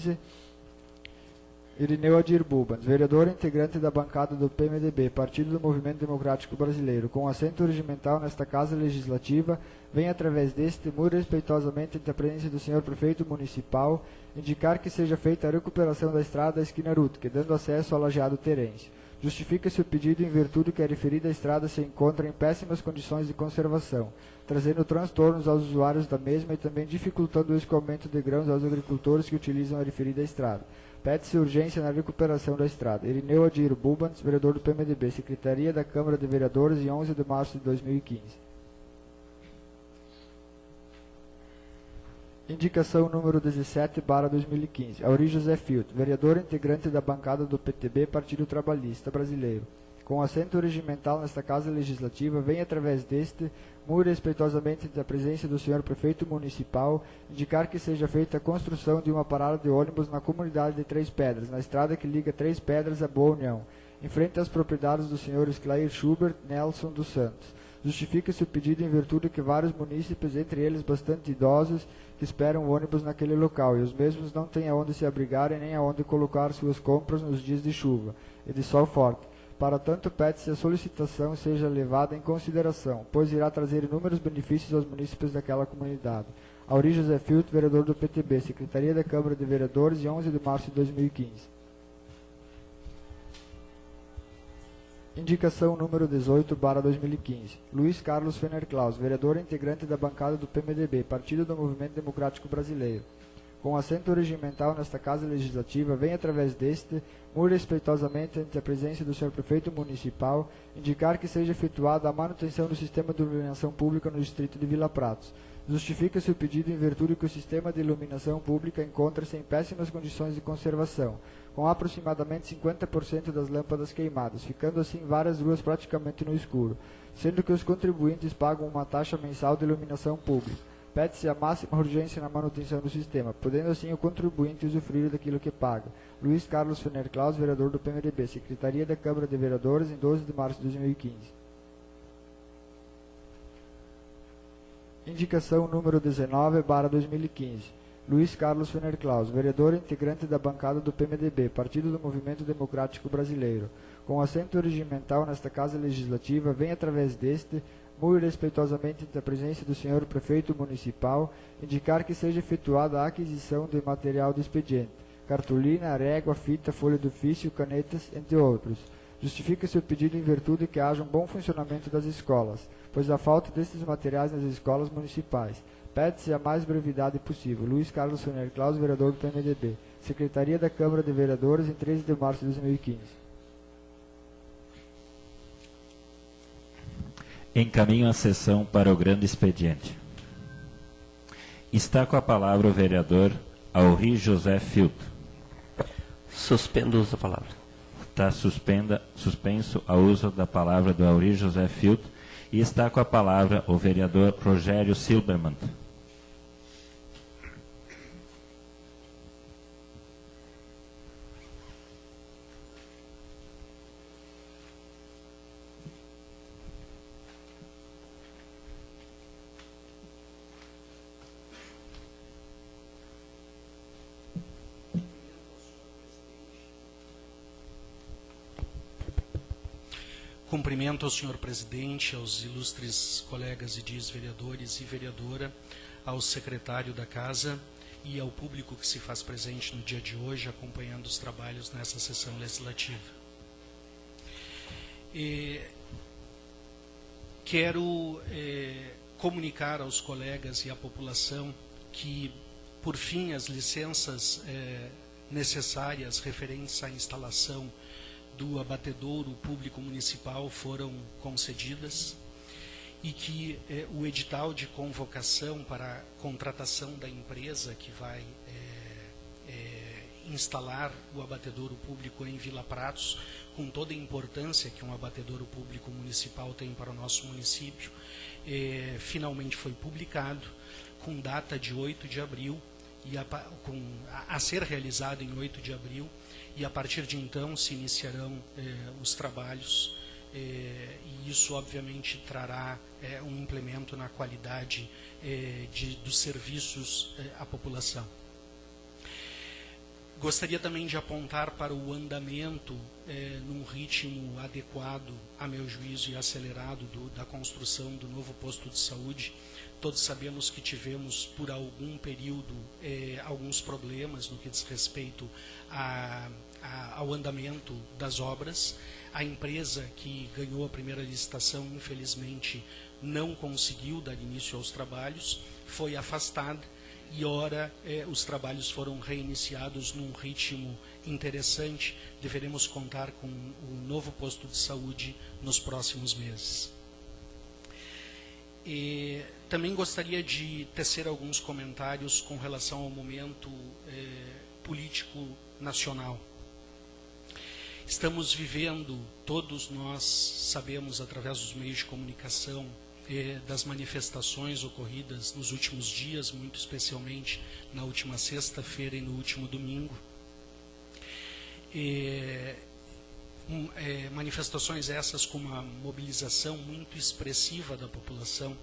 2015. Irineu Adir Bulbans, vereador integrante da bancada do PMDB, Partido do Movimento Democrático Brasileiro, com assento regimental nesta Casa Legislativa, vem através deste, muito respeitosamente, ante a presença do senhor prefeito municipal, indicar que seja feita a recuperação da estrada da esquina Rutke, dando acesso ao lajeado Terêncio. Justifica-se o pedido em virtude que a referida estrada se encontra em péssimas condições de conservação, trazendo transtornos aos usuários da mesma e também dificultando o escoamento de grãos aos agricultores que utilizam a referida estrada. Pede-se urgência na recuperação da estrada. Irineu Adir Bulbans, vereador do PMDB, Secretaria da Câmara de Vereadores, em 11 de março de 2015. Indicação número 17/2015. Auri José Filtro, vereador integrante da bancada do PTB, Partido Trabalhista Brasileiro. Com assento regimental nesta Casa Legislativa, vem através deste, muito respeitosamente da presença do senhor prefeito municipal, indicar que seja feita a construção de uma parada de ônibus na comunidade de Três Pedras, na estrada que liga Três Pedras a Boa União, em frente às propriedades dos senhores Clair Schubert Nelson dos Santos. Justifica-se o pedido em virtude que vários munícipes, entre eles bastante idosos, que esperam o ônibus naquele local, e os mesmos não têm aonde se abrigarem nem aonde colocar suas compras nos dias de chuva e de sol forte. Para tanto, pede-se a solicitação seja levada em consideração, pois irá trazer inúmeros benefícios aos munícipes daquela comunidade. Auri José Filtro, vereador do PTB, Secretaria da Câmara de Vereadores, em 11 de março de 2015. Indicação número 18/2015. Luiz Carlos Fener Claus, vereador integrante da bancada do PMDB, Partido do Movimento Democrático Brasileiro. Com assento regimental nesta Casa Legislativa, vem através deste, muito respeitosamente ante a presença do senhor prefeito municipal, indicar que seja efetuada a manutenção do sistema de iluminação pública no distrito de Vila Pratos. Justifica-se o pedido em virtude que o sistema de iluminação pública encontra-se em péssimas condições de conservação, com aproximadamente 50% das lâmpadas queimadas, ficando assim várias ruas praticamente no escuro, sendo que os contribuintes pagam uma taxa mensal de iluminação pública. Pede-se a máxima urgência na manutenção do sistema, podendo assim o contribuinte usufruir daquilo que paga. Luiz Carlos Fener Claus, vereador do PMDB, Secretaria da Câmara de Vereadores, em 12 de março de 2015. Indicação número 19/2015. Luiz Carlos Fener Claus, vereador integrante da bancada do PMDB, Partido do Movimento Democrático Brasileiro. Com assento regimental nesta Casa Legislativa, vem através deste, muito respeitosamente da presença do senhor prefeito municipal, indicar que seja efetuada a aquisição de material de expediente, cartolina, régua, fita, folha de ofício, canetas, entre outros. Justifica-se o pedido em virtude que haja um bom funcionamento das escolas, pois há falta destes materiais nas escolas municipais. Pede-se a mais brevidade possível. Luiz Carlos Fener Claus, vereador do PMDB. Secretaria da Câmara de Vereadores, em 13 de março de 2015. Encaminho a sessão para o grande expediente. Está com a palavra o vereador Auri José Filtro. Suspendo o uso da palavra. Está suspenso o uso da palavra do Auri José Filtro. E está com a palavra o vereador Rogério Silbermann. Cumprimento ao senhor presidente, aos ilustres colegas e vereadores e vereadora, ao secretário da Casa e ao público que se faz presente no dia de hoje, acompanhando os trabalhos nessa sessão legislativa. Quero comunicar aos colegas e à população que, por fim, as licenças necessárias referentes à instalação do abatedouro público municipal foram concedidas e que o edital de convocação para a contratação da empresa que vai instalar o abatedouro público em Vila Pratos, com toda a importância que um abatedouro público municipal tem para o nosso município, finalmente foi publicado com data de 8 de abril, a ser realizado em 8 de abril, e a partir de então se iniciarão os trabalhos, e isso obviamente trará um implemento na qualidade dos serviços à população. Gostaria também de apontar para o andamento, num ritmo adequado, a meu juízo, e acelerado, da construção do novo posto de saúde. Todos sabemos que tivemos, por algum período, alguns problemas no que diz respeito ao andamento das obras. A empresa que ganhou a primeira licitação, infelizmente, não conseguiu dar início aos trabalhos, foi afastada, e ora os trabalhos foram reiniciados num ritmo interessante. Deveremos contar com um novo posto de saúde nos próximos meses. Também gostaria de tecer alguns comentários com relação ao momento político nacional. Estamos vivendo, todos nós sabemos, através dos meios de comunicação, das manifestações ocorridas nos últimos dias, muito especialmente na última sexta-feira e no último domingo. Manifestações essas com uma mobilização muito expressiva da população,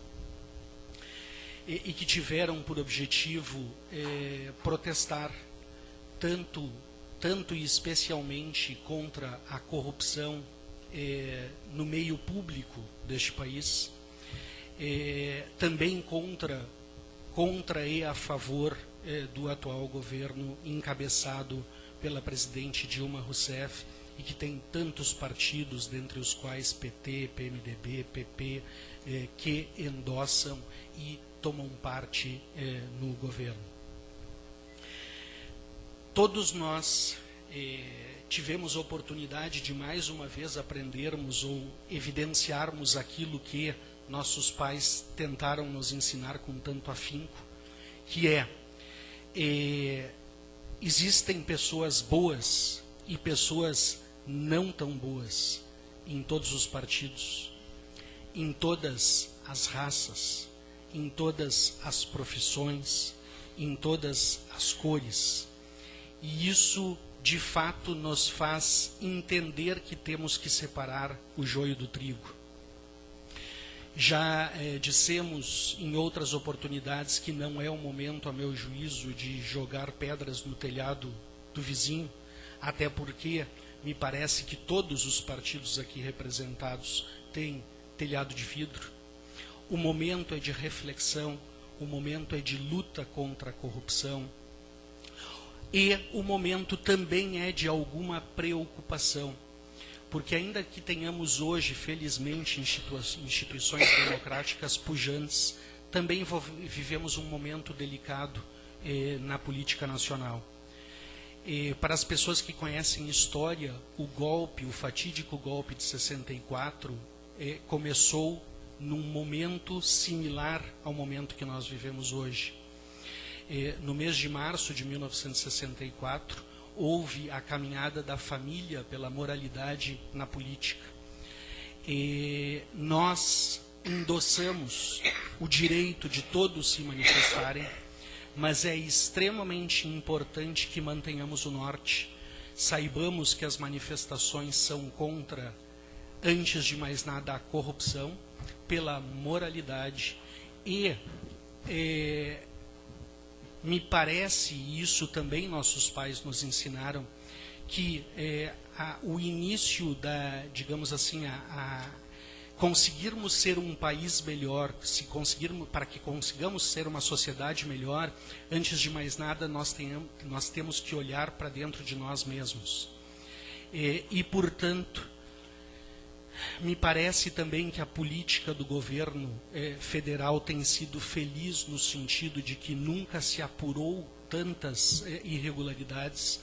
e que tiveram por objetivo protestar tanto e especialmente contra a corrupção no meio público deste país, também contra e a favor do atual governo encabeçado pela presidente Dilma Rousseff, e que tem tantos partidos, dentre os quais PT, PMDB, PP, que endossam e tomam parte no governo. Todos nós tivemos a oportunidade de mais uma vez aprendermos ou evidenciarmos aquilo que nossos pais tentaram nos ensinar com tanto afinco, que existem pessoas boas e pessoas não tão boas em todos os partidos, em todas as raças, em todas as profissões, em todas as cores. E isso, de fato, nos faz entender que temos que separar o joio do trigo. Já dissemos em outras oportunidades que não é o momento, a meu juízo, de jogar pedras no telhado do vizinho, até porque me parece que todos os partidos aqui representados têm telhado de vidro. O momento é de reflexão, o momento é de luta contra a corrupção, e o momento também é de alguma preocupação, porque ainda que tenhamos hoje, felizmente, instituições democráticas pujantes, também vivemos um momento delicado na política nacional. Para as pessoas que conhecem história, o fatídico golpe de 64, começou num momento similar ao momento que nós vivemos hoje. No mês de março de 1964, houve a caminhada da família pela moralidade na política. Nós endossamos o direito de todos se manifestarem, mas é extremamente importante que mantenhamos o norte. Saibamos que as manifestações são contra, antes de mais nada, a corrupção, pela moralidade, e me parece, e isso também nossos pais nos ensinaram, que o início digamos assim, conseguirmos ser um país melhor, para que consigamos ser uma sociedade melhor, antes de mais nada nós temos que olhar para dentro de nós mesmos. E portanto, me parece também que a política do governo federal tem sido feliz no sentido de que nunca se apurou tantas irregularidades,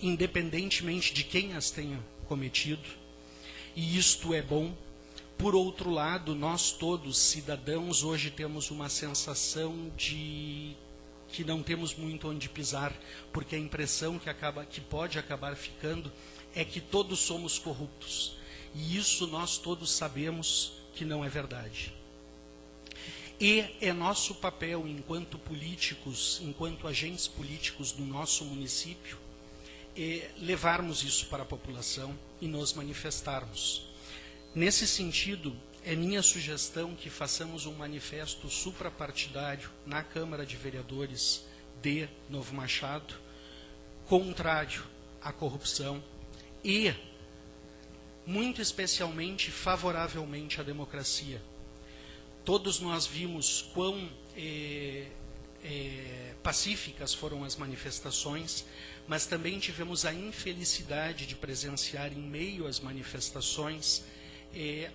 independentemente de quem as tenha cometido, e isto é bom. Por outro lado, nós todos, cidadãos, hoje temos uma sensação de que não temos muito onde pisar, porque a impressão que pode acabar ficando é que todos somos corruptos. E isso nós todos sabemos que não é verdade. E é nosso papel, enquanto políticos, enquanto agentes políticos do nosso município, levarmos isso para a população e nos manifestarmos. Nesse sentido, é minha sugestão que façamos um manifesto suprapartidário na Câmara de Vereadores de Novo Machado, contrário à corrupção e, muito especialmente, favoravelmente à democracia. Todos nós vimos quão pacíficas foram as manifestações, mas também tivemos a infelicidade de presenciar, em meio às manifestações,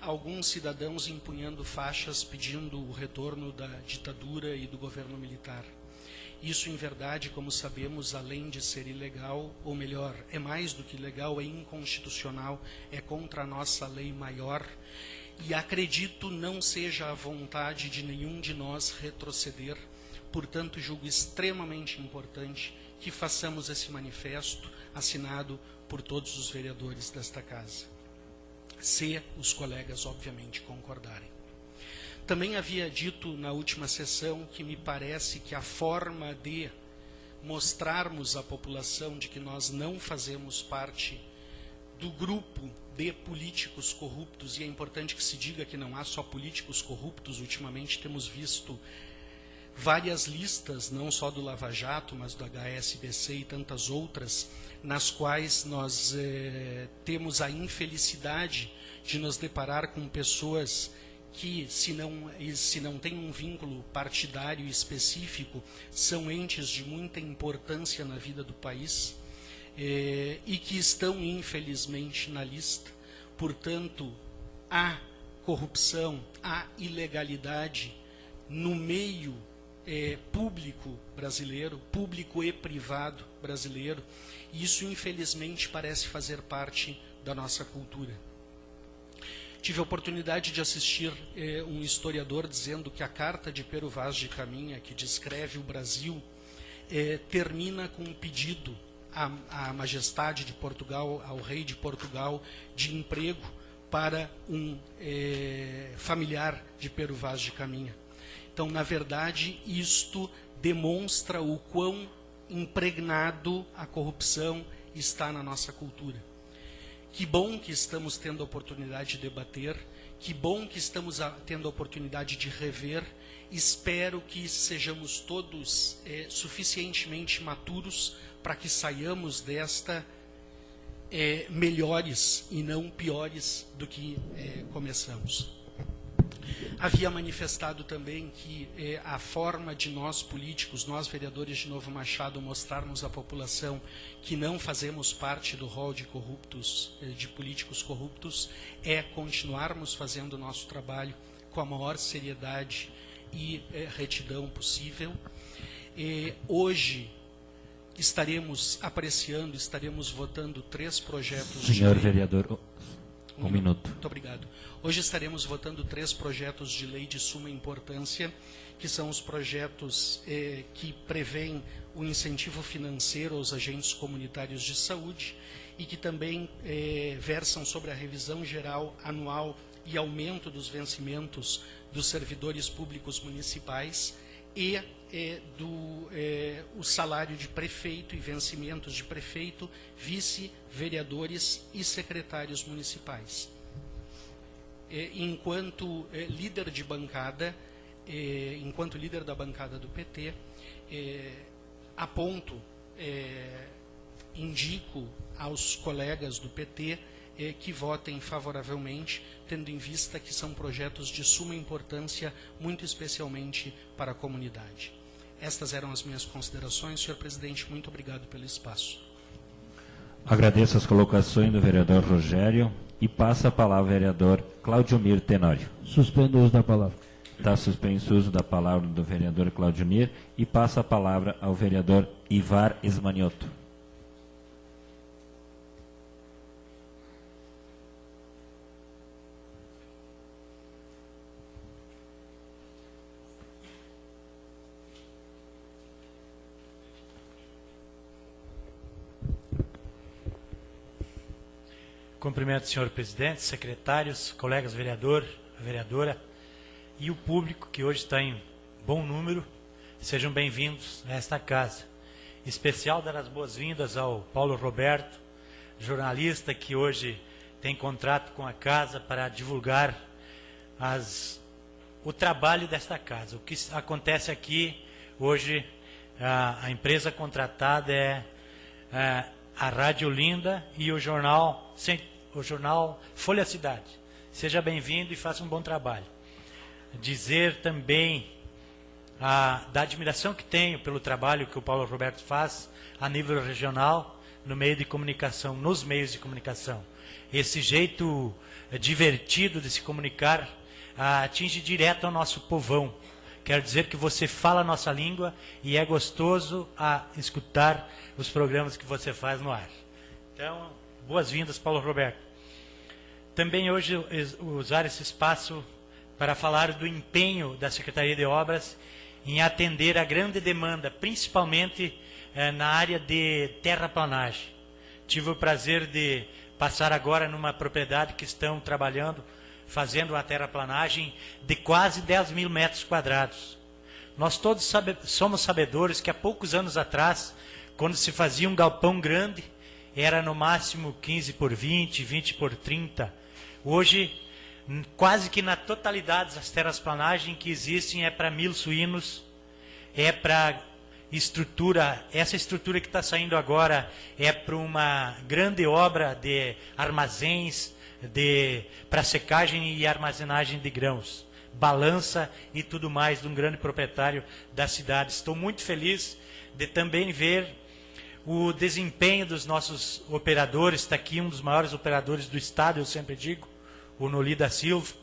alguns cidadãos empunhando faixas pedindo o retorno da ditadura e do governo militar. Isso, em verdade, como sabemos, além de ser ilegal, ou melhor, é mais do que ilegal, é inconstitucional, é contra a nossa lei maior, e acredito não seja a vontade de nenhum de nós retroceder. Portanto, julgo extremamente importante que façamos esse manifesto assinado por todos os vereadores desta casa, se os colegas, obviamente, concordarem. Também havia dito na última sessão que me parece que a forma de mostrarmos à população de que nós não fazemos parte do grupo de políticos corruptos, e é importante que se diga que não há só políticos corruptos. Ultimamente temos visto várias listas, não só do Lava Jato, mas do HSBC e tantas outras, nas quais nós temos a infelicidade de nos deparar com pessoas que, se não têm um vínculo partidário específico, são entes de muita importância na vida do país, e que estão, infelizmente, na lista. Portanto, há corrupção, há ilegalidade no meio público brasileiro, público e privado brasileiro, e isso, infelizmente, parece fazer parte da nossa cultura. Tive a oportunidade de assistir um historiador dizendo que a carta de Pero Vaz de Caminha, que descreve o Brasil, termina com um pedido à majestade de Portugal, ao rei de Portugal, de emprego para um familiar de Pero Vaz de Caminha. Então, na verdade, isto demonstra o quão impregnado a corrupção está na nossa cultura. Que bom que estamos tendo a oportunidade de debater, que bom que estamos tendo a oportunidade de rever. Espero que sejamos todos suficientemente maturos para que saiamos desta melhores e não piores do que começamos. Havia manifestado também que a forma de nós políticos, nós vereadores de Novo Machado, mostrarmos à população que não fazemos parte do rol de corruptos, de políticos corruptos, é continuarmos fazendo o nosso trabalho com a maior seriedade e retidão possível. Hoje estaremos apreciando, estaremos votando 3 projetos de lei. Senhor vereador, um minuto. Muito obrigado. Hoje estaremos votando 3 projetos de lei de suma importância, que são os projetos que prevêem o incentivo financeiro aos agentes comunitários de saúde e que também versam sobre a revisão geral anual e aumento dos vencimentos dos servidores públicos municipais e o salário de prefeito e vencimentos de prefeito, vice, vereadores e secretários municipais. Enquanto líder de bancada, enquanto líder da bancada do PT, aponto, indico aos colegas do PT que votem favoravelmente, tendo em vista que são projetos de suma importância, muito especialmente para a comunidade. Estas eram as minhas considerações. Senhor presidente, muito obrigado pelo espaço. Agradeço as colocações do vereador Rogério e passa a palavra ao vereador Claudiomir Tenório. Suspendo o uso da palavra. Está suspenso o uso da palavra do vereador Claudiomir e passa a palavra ao vereador Ivar Esmanioto. Cumprimento o senhor presidente, secretários, colegas vereador, vereadora e o público que hoje está em bom número. Sejam bem-vindos a esta casa. Em especial, dar as boas-vindas ao Paulo Roberto, jornalista que hoje tem contrato com a casa para divulgar o trabalho desta casa. O que acontece aqui hoje, a empresa contratada é a Rádio Olinda e o jornal Folha Cidade. Seja bem-vindo e faça um bom trabalho. Dizer também da admiração que tenho pelo trabalho que o Paulo Roberto faz a nível regional, no meio de comunicação, nos meios de comunicação. Esse jeito divertido de se comunicar atinge direto ao nosso povão. Quero dizer que você fala a nossa língua e é gostoso escutar os programas que você faz no ar. Então, boas-vindas, Paulo Roberto. Também hoje usar esse espaço para falar do empenho da Secretaria de Obras em atender a grande demanda, principalmente na área de terraplanagem. Tive o prazer de passar agora numa propriedade que estão trabalhando, fazendo uma terraplanagem de quase 10 mil metros quadrados. Nós todos somos sabedores que há poucos anos atrás, quando se fazia um galpão grande, era no máximo 15 por 20, 20 por 30. Hoje, quase que na totalidade das terraplanagens que existem é para 1.000 suínos, é para estrutura, essa estrutura que está saindo agora é para uma grande obra de armazéns, para secagem e armazenagem de grãos, balança e tudo mais de um grande proprietário da cidade. Estou muito feliz de também ver o desempenho dos nossos operadores. Está aqui um dos maiores operadores do estado, eu sempre digo, o Noli da Silva.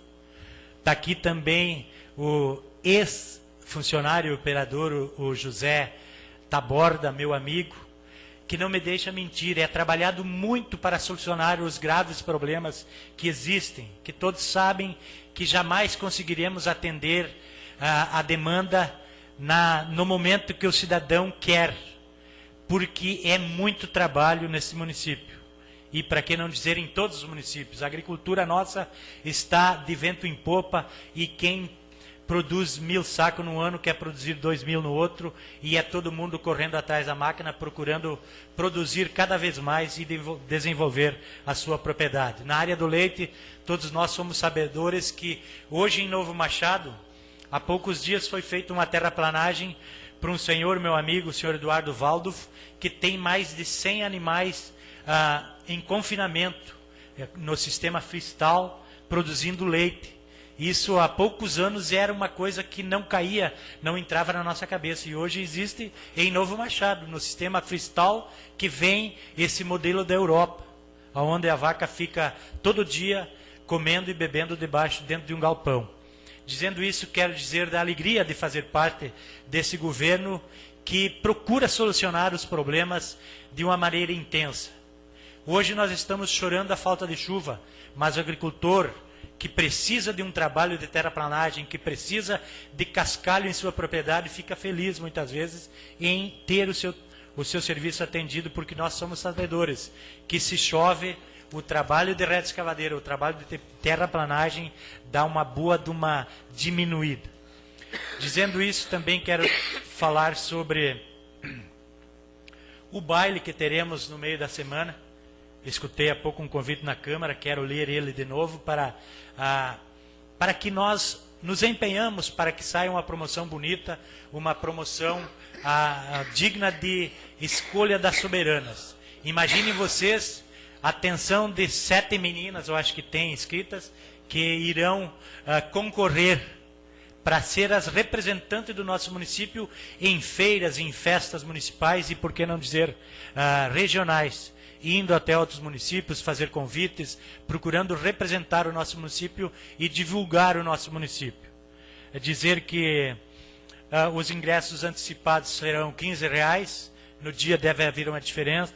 Está aqui também o ex-funcionário operador, o José Taborda, meu amigo, que não me deixa mentir, é trabalhado muito para solucionar os graves problemas que existem, que todos sabem que jamais conseguiremos atender a demanda no momento que o cidadão quer, porque é muito trabalho nesse município. E para que não dizer em todos os municípios, a agricultura nossa está de vento em popa e quem produz 1.000 sacos no ano quer produzir 2.000 no outro e é todo mundo correndo atrás da máquina procurando produzir cada vez mais e desenvolver a sua propriedade. Na área do leite, todos nós somos sabedores que hoje em Novo Machado, há poucos dias foi feita uma terraplanagem para um senhor, meu amigo, o senhor Eduardo Waldorf, que tem mais de 100 animais em confinamento no sistema freestyle, produzindo leite. Isso há poucos anos era uma coisa que não caía, não entrava na nossa cabeça. E hoje existe em Novo Machado, no sistema freestyle, que vem esse modelo da Europa, onde a vaca fica todo dia comendo e bebendo dentro de um galpão. Dizendo isso, quero dizer da alegria de fazer parte desse governo que procura solucionar os problemas de uma maneira intensa. Hoje nós estamos chorando a falta de chuva, mas o agricultor que precisa de um trabalho de terraplanagem, que precisa de cascalho em sua propriedade, fica feliz muitas vezes em ter o seu serviço atendido, porque nós somos sabedores que se chove, o trabalho de rede escavadeira, o trabalho de terraplanagem dá uma diminuída. Dizendo isso, também quero falar sobre o baile que teremos no meio da semana. Escutei há pouco um convite na Câmara, quero ler ele de novo para que nós nos empenhamos para que saia uma promoção bonita, uma promoção digna de escolha das soberanas. Imaginem vocês a atenção de 7 meninas, eu acho que tem inscritas, que irão concorrer para ser as representantes do nosso município em feiras, em festas municipais e, por que não dizer, regionais, indo até outros municípios, fazer convites, procurando representar o nosso município e divulgar o nosso município. É dizer que os ingressos antecipados serão R$15, no dia deve haver uma diferença.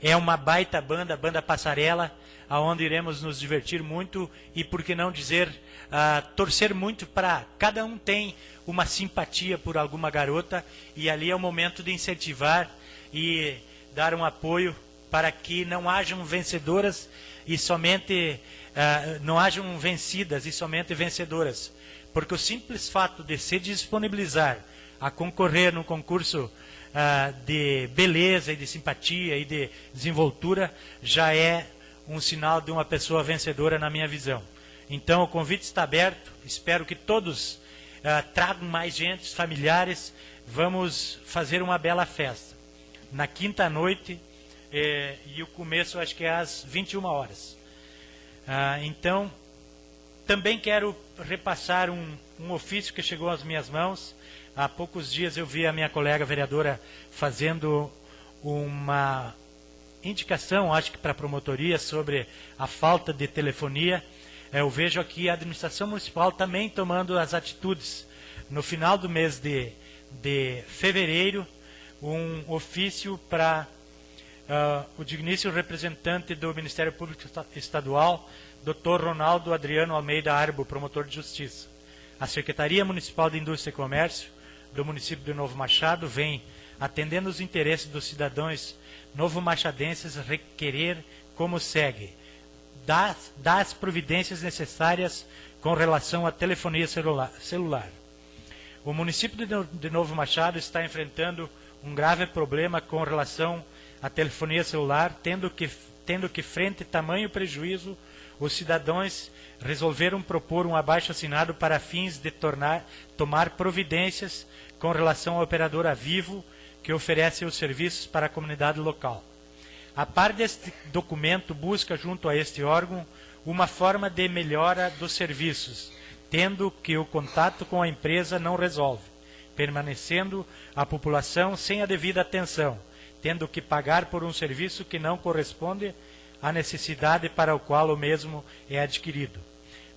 É uma baita banda, a banda Passarela, aonde iremos nos divertir muito e, por que não dizer, torcer muito para cada um tem uma simpatia por alguma garota e ali é o momento de incentivar e dar um apoio para que não hajam vencedoras e somente não hajam vencidas e somente vencedoras, porque o simples fato de se disponibilizar a concorrer num concurso de beleza e de simpatia e de desenvoltura já é um sinal de uma pessoa vencedora na minha visão. Então o convite está aberto, espero que todos tragam mais gente, familiares, vamos fazer uma bela festa. Na quinta noite, e o começo acho que é às 21 horas. Então, também quero repassar um ofício que chegou às minhas mãos. Há poucos dias eu vi a minha colega vereadora fazendo uma indicação, acho que para a promotoria, sobre a falta de telefonia. Eu vejo aqui a administração municipal também tomando as atitudes. No final do mês de fevereiro, um ofício para o digníssimo representante do Ministério Público Estadual, Dr. Ronaldo Adriano Almeida Arbo, promotor de justiça. A Secretaria Municipal de Indústria e Comércio do município de Novo Machado vem, atendendo os interesses dos cidadãos novo-machadenses, requerer como segue: das providências necessárias com relação à telefonia celular. O município de Novo Machado está enfrentando um grave problema com relação à telefonia celular, tendo que frente a tamanho prejuízo, os cidadãos resolveram propor um abaixo-assinado para fins de tomar providências com relação à operadora Vivo, que oferece os serviços para a comunidade local. A par deste documento, busca junto a este órgão uma forma de melhora dos serviços, tendo que o contato com a empresa não resolve, permanecendo a população sem a devida atenção, tendo que pagar por um serviço que não corresponde à necessidade para o qual o mesmo é adquirido.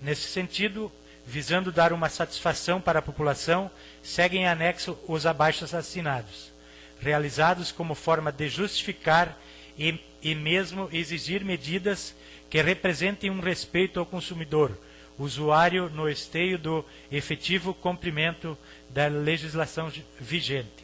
Nesse sentido, visando dar uma satisfação para a população, seguem em anexo os abaixo-assinados, realizados como forma de justificar e mesmo exigir medidas que representem um respeito ao consumidor, usuário, no esteio do efetivo cumprimento da legislação vigente.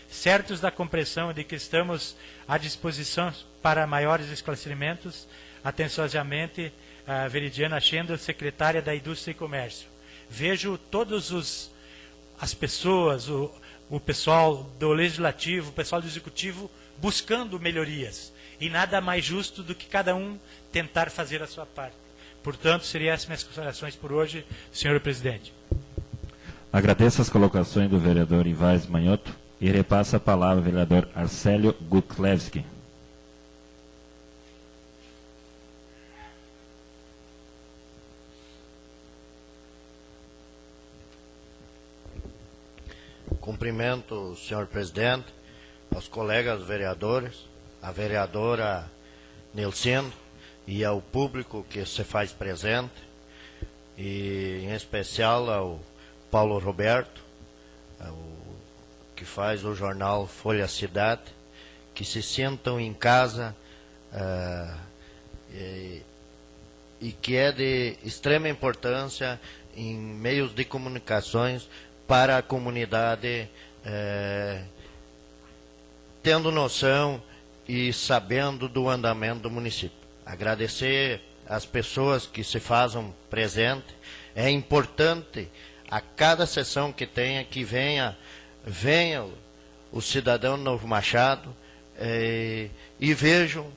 Certos da compreensão de que estamos à disposição para maiores esclarecimentos, atenciosamente, a Veridiana Schendel, secretária da Indústria e Comércio. Vejo todas as pessoas, o pessoal do Legislativo, o pessoal do Executivo, buscando melhorias. E nada mais justo do que cada um tentar fazer a sua parte. Portanto, seriam essas minhas considerações por hoje, senhor presidente. Agradeço as colocações do vereador Ivais Manhoto e repasso a palavra ao vereador Arcélio Guklevski. Cumprimento o senhor presidente, aos colegas vereadores, a vereadora Nilcindo e ao público que se faz presente, e em especial ao Paulo Roberto, que faz o jornal Folha Cidade, que se sentam em casa e que é de extrema importância em meios de comunicações para a comunidade, tendo noção e sabendo do andamento do município. Agradecer às pessoas que se fazem presente. É importante a cada sessão que tenha, que venha o cidadão Novo Machado e vejam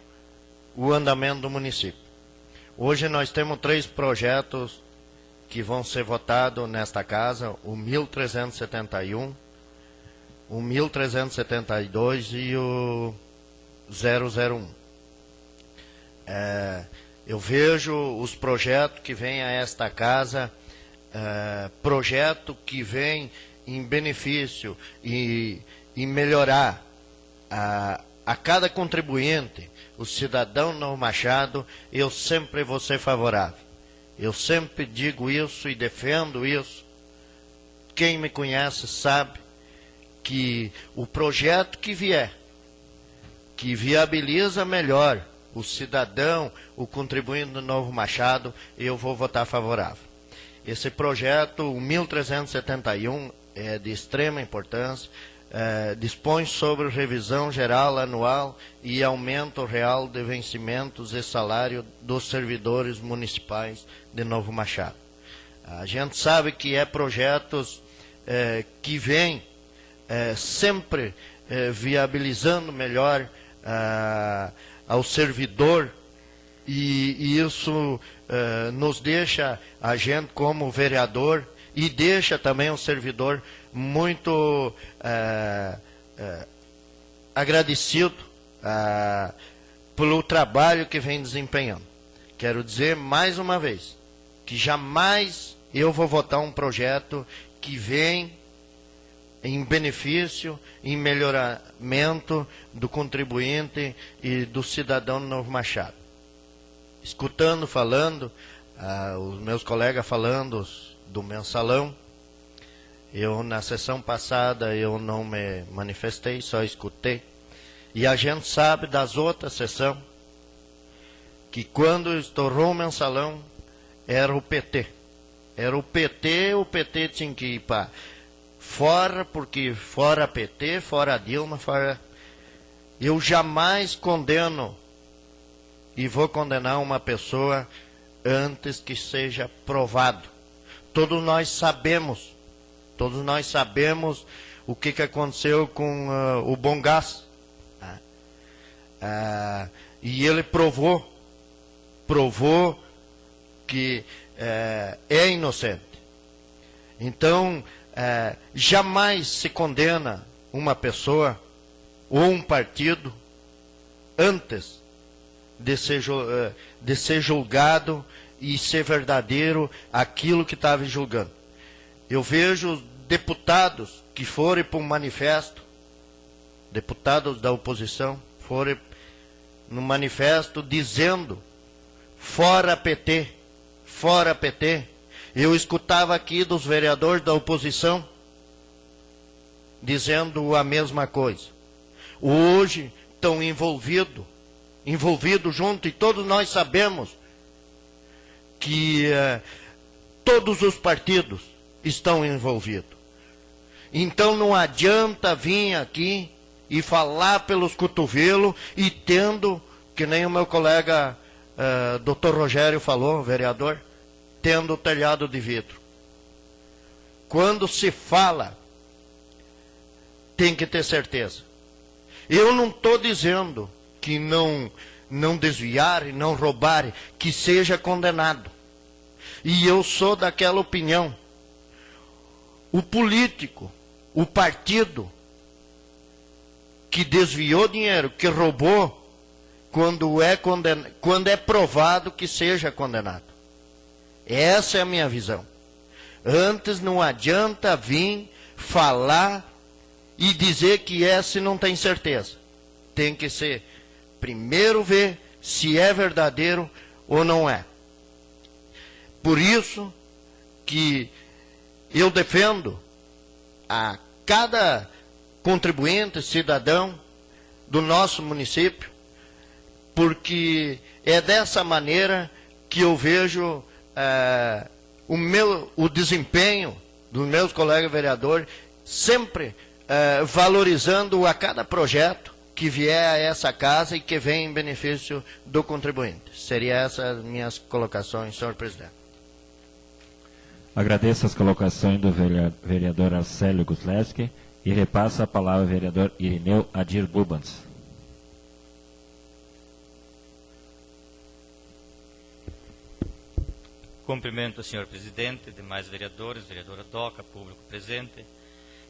o andamento do município. Hoje nós temos 3 projetos que vão ser votados nesta casa: o 1371, o 1372 e o 001. Eu vejo os projetos que vêm a esta casa, projeto que vem em benefício e melhorar a cada contribuinte, o cidadão Novo Machado. Eu sempre vou ser favorável. Eu sempre digo isso e defendo isso. Quem me conhece sabe que o projeto que vier, que viabiliza melhor o cidadão, o contribuinte do Novo Machado, eu vou votar favorável. Esse projeto, o 1371, é de extrema importância, dispõe sobre revisão geral anual e aumento real de vencimentos e salário dos servidores municipais de Novo Machado. A gente sabe que é projetos que vêm sempre viabilizando melhor ao servidor, e isso nos deixa, a gente como vereador, e deixa também o servidor muito agradecido pelo trabalho que vem desempenhando. Quero dizer mais uma vez que jamais eu vou votar um projeto que vem em benefício, em melhoramento do contribuinte e do cidadão de Novo Machado. Escutando, falando, os meus colegas falando do mensalão, eu na sessão passada eu não me manifestei, só escutei. E a gente sabe das outras sessões que quando estourou o mensalão era o PT. Era o PT tinha que ir para fora, porque fora PT, fora Dilma, fora... Eu jamais condeno e vou condenar uma pessoa antes que seja provado. Todos nós sabemos o que aconteceu com o Bom Gás. E ele provou que é inocente. Então, jamais se condena uma pessoa ou um partido antes de ser julgado e ser verdadeiro aquilo que estava julgando. Eu vejo deputados que forem para um manifesto, deputados da oposição, forem no manifesto dizendo fora PT, fora PT. Eu escutava aqui dos vereadores da oposição dizendo a mesma coisa. Hoje estão envolvidos junto, e todos nós sabemos que todos os partidos estão envolvidos. Então não adianta vir aqui e falar pelos cotovelos e tendo, que nem o meu colega Dr. Rogério falou, vereador, tendo o telhado de vidro. Quando se fala, tem que ter certeza. Eu não estou dizendo que não desviarem, não roubarem, que seja condenado. E eu sou daquela opinião. O político, o partido que desviou dinheiro, que roubou, quando é provado, que seja condenado. Essa é a minha visão. Antes não adianta vir falar e dizer que é se não tem certeza. Tem que ser, primeiro ver se é verdadeiro ou não é. Por isso que eu defendo a cada contribuinte, cidadão do nosso município, porque é dessa maneira que eu vejo o desempenho dos meus colegas vereadores, sempre valorizando a cada projeto que vier a essa casa e que vem em benefício do contribuinte. Seria essas as minhas colocações, senhor presidente. Agradeço as colocações do vereador Arcélio Guslewski e repasso a palavra ao vereador Irineu Adir Bubans. Cumprimento o senhor presidente, demais vereadores, vereadora Doca, público presente.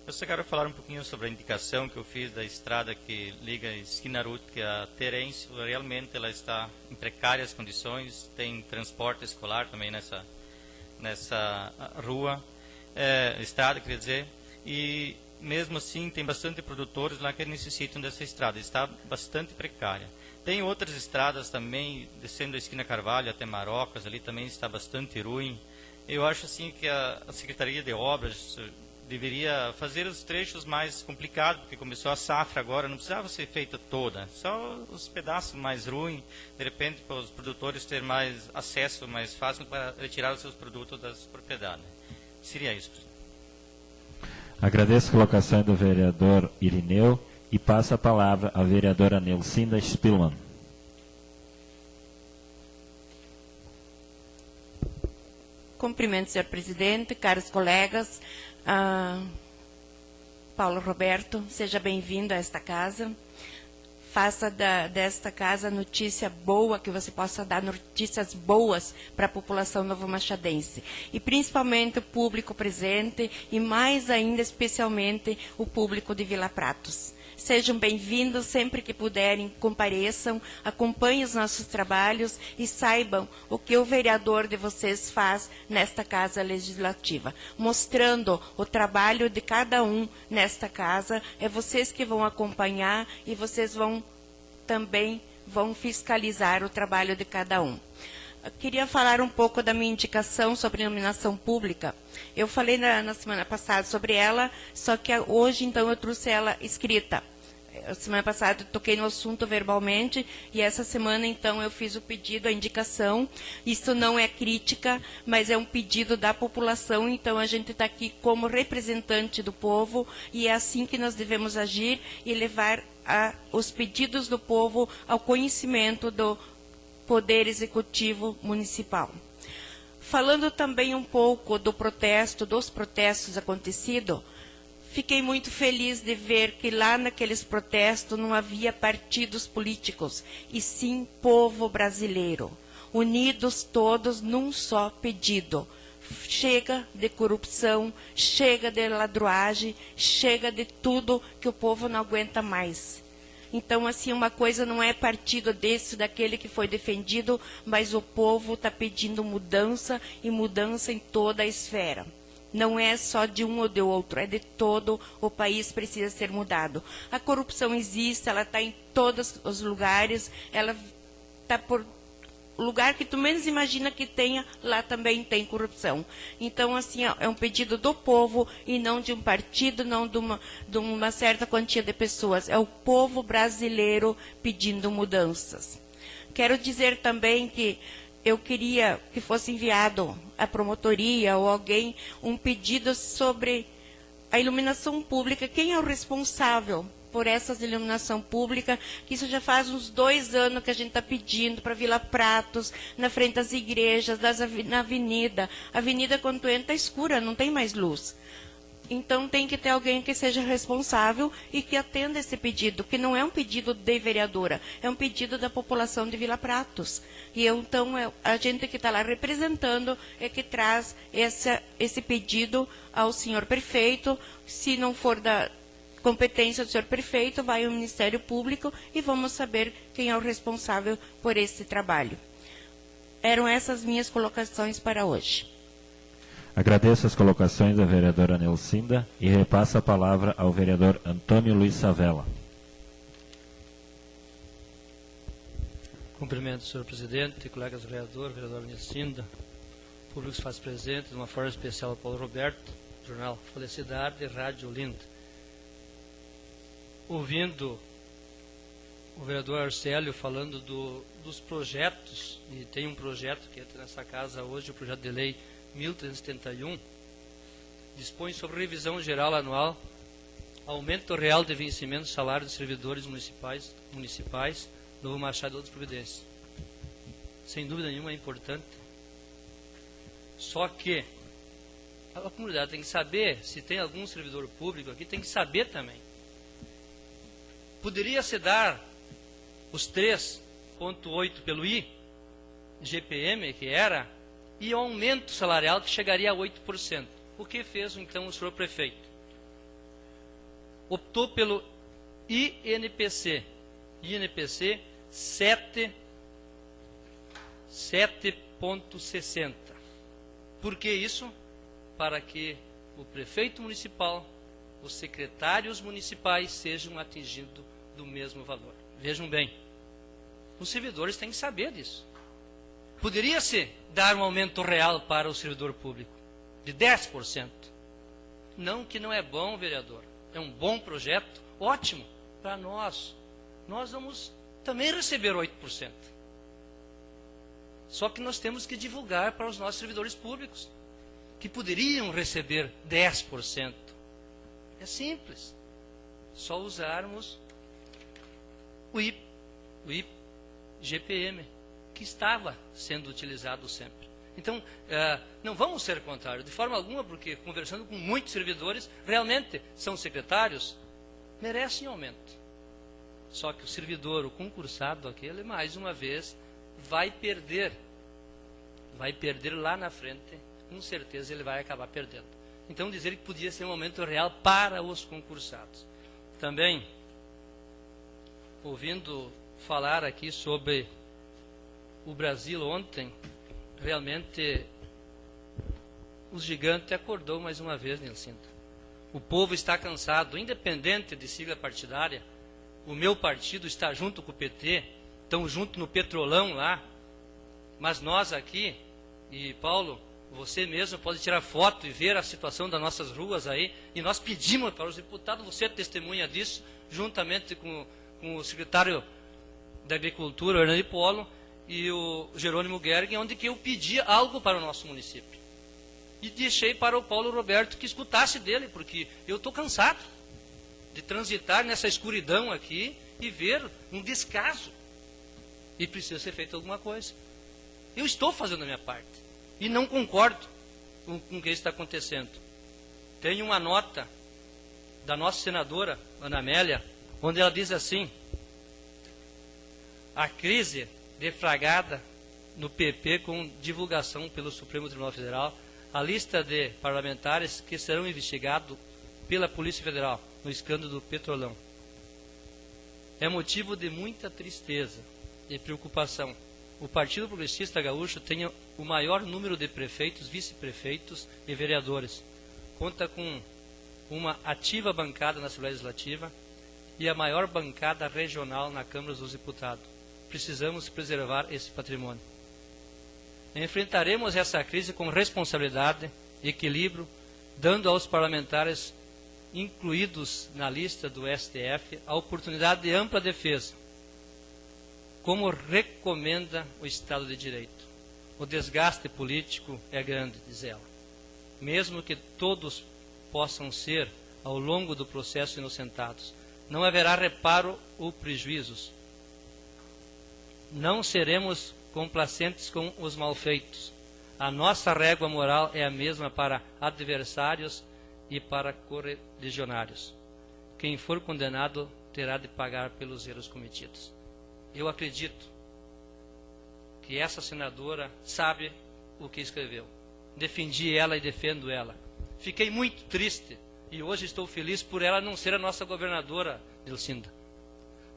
Eu só quero falar um pouquinho sobre a indicação que eu fiz da estrada que liga Esquinarut a Terêncio. Realmente ela está em precárias condições, tem transporte escolar também nessa rua, estrada, quer dizer, e mesmo assim tem bastante produtores lá que necessitam dessa estrada, está bastante precária. Tem outras estradas também, descendo a esquina Carvalho até Marocas, ali também está bastante ruim. Eu acho assim que a Secretaria de Obras deveria fazer os trechos mais complicados, porque começou a safra agora, não precisava ser feita toda, só os pedaços mais ruins, de repente para os produtores terem mais acesso, mais fácil para retirar os seus produtos das propriedades. Seria isso, presidente. Agradeço a colocação do vereador Irineu e passo a palavra à vereadora Nelsinda Spillman. Cumprimento, senhor presidente, caros colegas. Paulo Roberto, seja bem-vindo a esta casa. Faça desta casa notícia boa, que você possa dar notícias boas para a população novo-machadense. E principalmente o público presente e mais ainda, especialmente, o público de Vila Pratos. Sejam bem-vindos, sempre que puderem, compareçam, acompanhem os nossos trabalhos e saibam o que o vereador de vocês faz nesta Casa Legislativa. Mostrando o trabalho de cada um nesta casa, é vocês que vão acompanhar e vocês também vão fiscalizar o trabalho de cada um. Eu queria falar um pouco da minha indicação sobre iluminação pública. Eu falei na semana passada sobre ela, só que hoje, então, eu trouxe ela escrita. Semana passada eu toquei no assunto verbalmente e essa semana, então, eu fiz o pedido, a indicação. Isso não é crítica, mas é um pedido da população, então a gente está aqui como representante do povo e é assim que nós devemos agir e levar os pedidos do povo ao conhecimento do Poder Executivo Municipal. Falando também um pouco dos protestos acontecidos, fiquei muito feliz de ver que lá naqueles protestos não havia partidos políticos, e sim povo brasileiro, unidos todos num só pedido. Chega de corrupção, chega de ladruagem, chega de tudo que o povo não aguenta mais. Então, assim, uma coisa não é partido daquele que foi defendido, mas o povo está pedindo mudança e mudança em toda a esfera. Não é só de um ou de outro, é de todo o país precisa ser mudado. A corrupção existe, ela está em todos os lugares, ela está por lugar que tu menos imagina que tenha, lá também tem corrupção. Então, assim, é um pedido do povo e não de um partido, não de uma certa quantia de pessoas. É o povo brasileiro pedindo mudanças. Quero dizer também que eu queria que fosse enviado à promotoria ou alguém um pedido sobre a iluminação pública. Quem é o responsável por essa iluminação pública, que isso já faz uns 2 anos que a gente está pedindo para Vila Pratos, na frente das igrejas, na avenida. A avenida, quando tu entra, está escura, não tem mais luz. Então, tem que ter alguém que seja responsável e que atenda esse pedido, que não é um pedido de vereadora, é um pedido da população de Vila Pratos. E então, a gente que está lá representando é que traz esse pedido ao senhor prefeito. Se não for da competência do senhor prefeito, vai ao Ministério Público e vamos saber quem é o responsável por esse trabalho. Eram essas minhas colocações para hoje. Agradeço as colocações da vereadora Nelcinda e repasso a palavra ao vereador Antônio Luiz Savella. Cumprimento, senhor presidente, colegas vereadores, vereadora Nelcinda, público se faz presente, de uma forma especial ao Paulo Roberto, jornal Felicidade e Rádio Olinda. Ouvindo o vereador Arcélio falando dos projetos, e tem um projeto que entra nessa casa hoje, o projeto de lei 1371, dispõe sobre revisão geral anual, aumento real de vencimento do salário dos servidores municipais, Novo Machado e outras providências. Sem dúvida nenhuma é importante. Só que a comunidade tem que saber, se tem algum servidor público aqui, tem que saber também. Poderia-se dar os 3,8 pelo IGPM, que era, e o aumento salarial que chegaria a 8%. O que fez, então, o senhor prefeito? Optou pelo INPC. INPC 7,60. Por que isso? Para que o prefeito municipal, os secretários municipais sejam atingidos do mesmo valor. Vejam bem, os servidores têm que saber disso. Poderia-se dar um aumento real para o servidor público de 10%. Não que não é bom, vereador. É um bom projeto, ótimo para nós. Nós vamos também receber 8%. Só que nós temos que divulgar para os nossos servidores públicos que poderiam receber 10%. É simples. Só usarmos o IGPM, que estava sendo utilizado sempre. Então, não vamos ser contrários, de forma alguma, porque conversando com muitos servidores, realmente são secretários, merecem aumento. Só que o servidor, o concursado aquele, mais uma vez, vai perder lá na frente, com certeza ele vai acabar perdendo. Então, dizer que podia ser um aumento real para os concursados. Também ouvindo falar aqui sobre o Brasil ontem, realmente o gigante acordou mais uma vez, Nilcinda. O povo está cansado, independente de sigla partidária. O meu partido está junto com o PT, estão junto no Petrolão lá, mas nós aqui, e Paulo, você mesmo pode tirar foto e ver a situação das nossas ruas aí, e nós pedimos para os deputados, você é testemunha disso, juntamente com o secretário da Agricultura, o Hernani Polo, e o Jerônimo Gergen, onde que eu pedia algo para o nosso município. E deixei para o Paulo Roberto que escutasse dele, porque eu estou cansado de transitar nessa escuridão aqui e ver um descaso. E precisa ser feita alguma coisa. Eu estou fazendo a minha parte. E não concordo com o que está acontecendo. Tem uma nota da nossa senadora, Ana Amélia, onde ela diz assim: a crise deflagrada no PP com divulgação pelo Supremo Tribunal Federal, a lista de parlamentares que serão investigados pela Polícia Federal no escândalo do Petrolão. É motivo de muita tristeza e preocupação. O Partido Progressista Gaúcho tem o maior número de prefeitos, vice-prefeitos e vereadores. Conta com uma ativa bancada na Assembleia Legislativa e a maior bancada regional na Câmara dos Deputados. Precisamos preservar esse patrimônio. Enfrentaremos essa crise com responsabilidade, equilíbrio, dando aos parlamentares incluídos na lista do STF a oportunidade de ampla defesa, como recomenda o Estado de Direito. O desgaste político é grande, diz ela. Mesmo que todos possam ser, ao longo do processo, inocentados, não haverá reparo ou prejuízos. Não seremos complacentes com os malfeitos. A nossa régua moral é a mesma para adversários e para correligionários. Quem for condenado terá de pagar pelos erros cometidos. Eu acredito que essa senadora sabe o que escreveu. Defendi ela e defendo ela. Fiquei muito triste e hoje estou feliz por ela não ser a nossa governadora, Nilcinda,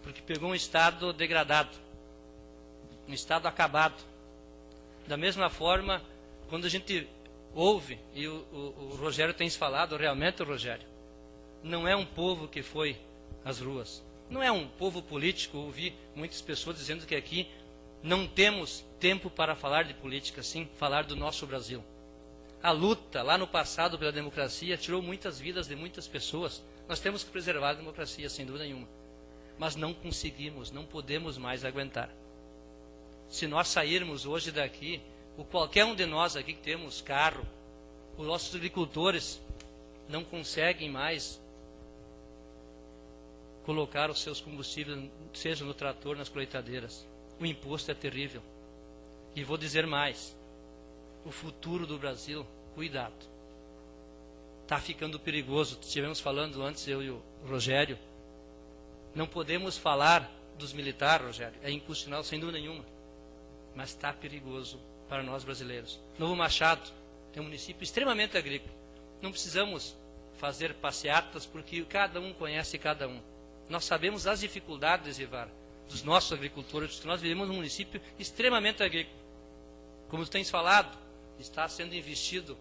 porque pegou um estado degradado, um estado acabado. Da mesma forma, quando a gente ouve, e o Rogério tem falado, realmente, Rogério, não é um povo que foi às ruas, não é um povo político. Ouvi muitas pessoas dizendo que aqui não temos tempo para falar de política, sim, falar do nosso Brasil. A luta lá no passado pela democracia tirou muitas vidas de muitas pessoas. Nós temos que preservar a democracia, sem dúvida nenhuma. Mas não conseguimos, não podemos mais aguentar. Se nós sairmos hoje daqui, ou qualquer um de nós aqui que temos carro, os nossos agricultores não conseguem mais colocar os seus combustíveis, seja no trator, nas colheitadeiras. O imposto é terrível. E vou dizer mais, o futuro do Brasil, cuidado, está ficando perigoso. Estivemos falando antes, eu e o Rogério, não podemos falar dos militares, Rogério, é inconstitucional sem dúvida nenhuma, mas está perigoso para nós brasileiros. Novo Machado é um município extremamente agrícola. Não precisamos fazer passeatas, porque cada um conhece cada um. Nós sabemos as dificuldades, Ivar, dos nossos agricultores, porque nós vivemos num município extremamente agrícola. Como tu tens falado, está sendo investido,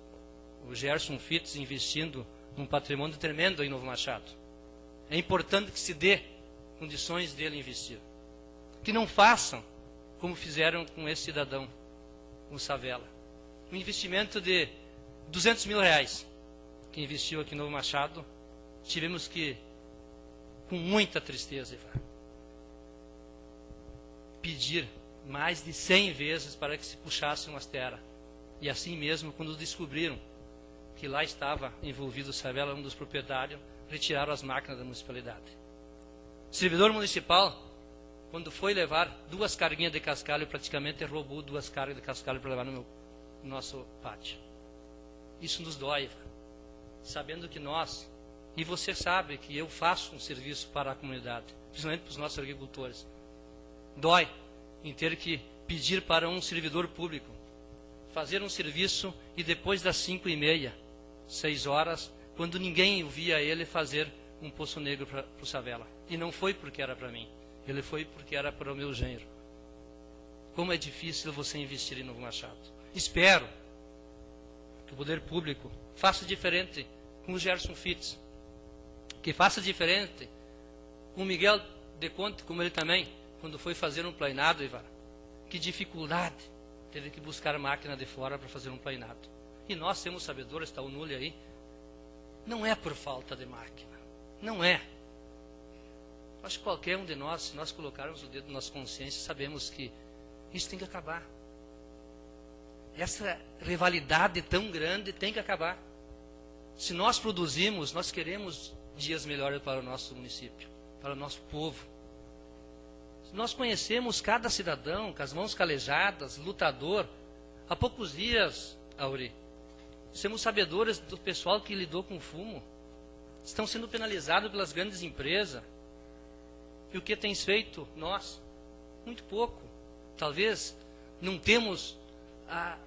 o Gerson Fitz investindo num patrimônio tremendo em Novo Machado. É importante que se dê condições dele investir. Que não façam como fizeram com esse cidadão, com o Savela. Um investimento de R$200 mil que investiu aqui em Novo Machado, tivemos que, com muita tristeza, Ivar, pedir mais de 100 vezes para que se puxasse umas terras. E assim mesmo, quando descobriram que lá estava envolvido o Savela, um dos proprietários, retiraram as máquinas da municipalidade. O servidor municipal, quando foi levar 2 carguinhas de cascalho, praticamente roubou 2 cargas de cascalho para levar no nosso pátio. Isso nos dói, sabendo que nós, e você sabe que eu faço um serviço para a comunidade, principalmente para os nossos agricultores. Dói em ter que pedir para um servidor público fazer um serviço e depois das 5h30, 6 horas, quando ninguém via ele fazer um poço negro para o Savela. E não foi porque era para mim. Ele foi porque era para o meu genro. Como é difícil você investir em Novo Machado. Espero que o poder público faça diferente com o Gerson Fitz, que faça diferente com o Miguel de Conte, como ele também, quando foi fazer um plainado, Ivar. Que dificuldade teve que buscar máquina de fora para fazer um plainado. E nós temos sabedores, está o Nule aí, não é por falta de máquina, não é. Acho que qualquer um de nós, se nós colocarmos o dedo na nossa consciência, sabemos que isso tem que acabar. Essa rivalidade tão grande tem que acabar. Se nós produzimos, nós queremos dias melhores para o nosso município, para o nosso povo. Nós conhecemos cada cidadão, com as mãos calejadas, lutador. Há poucos dias, Auri, somos sabedores do pessoal que lidou com fumo. Estão sendo penalizados pelas grandes empresas. E o que tens feito nós? Muito pouco. Talvez não temos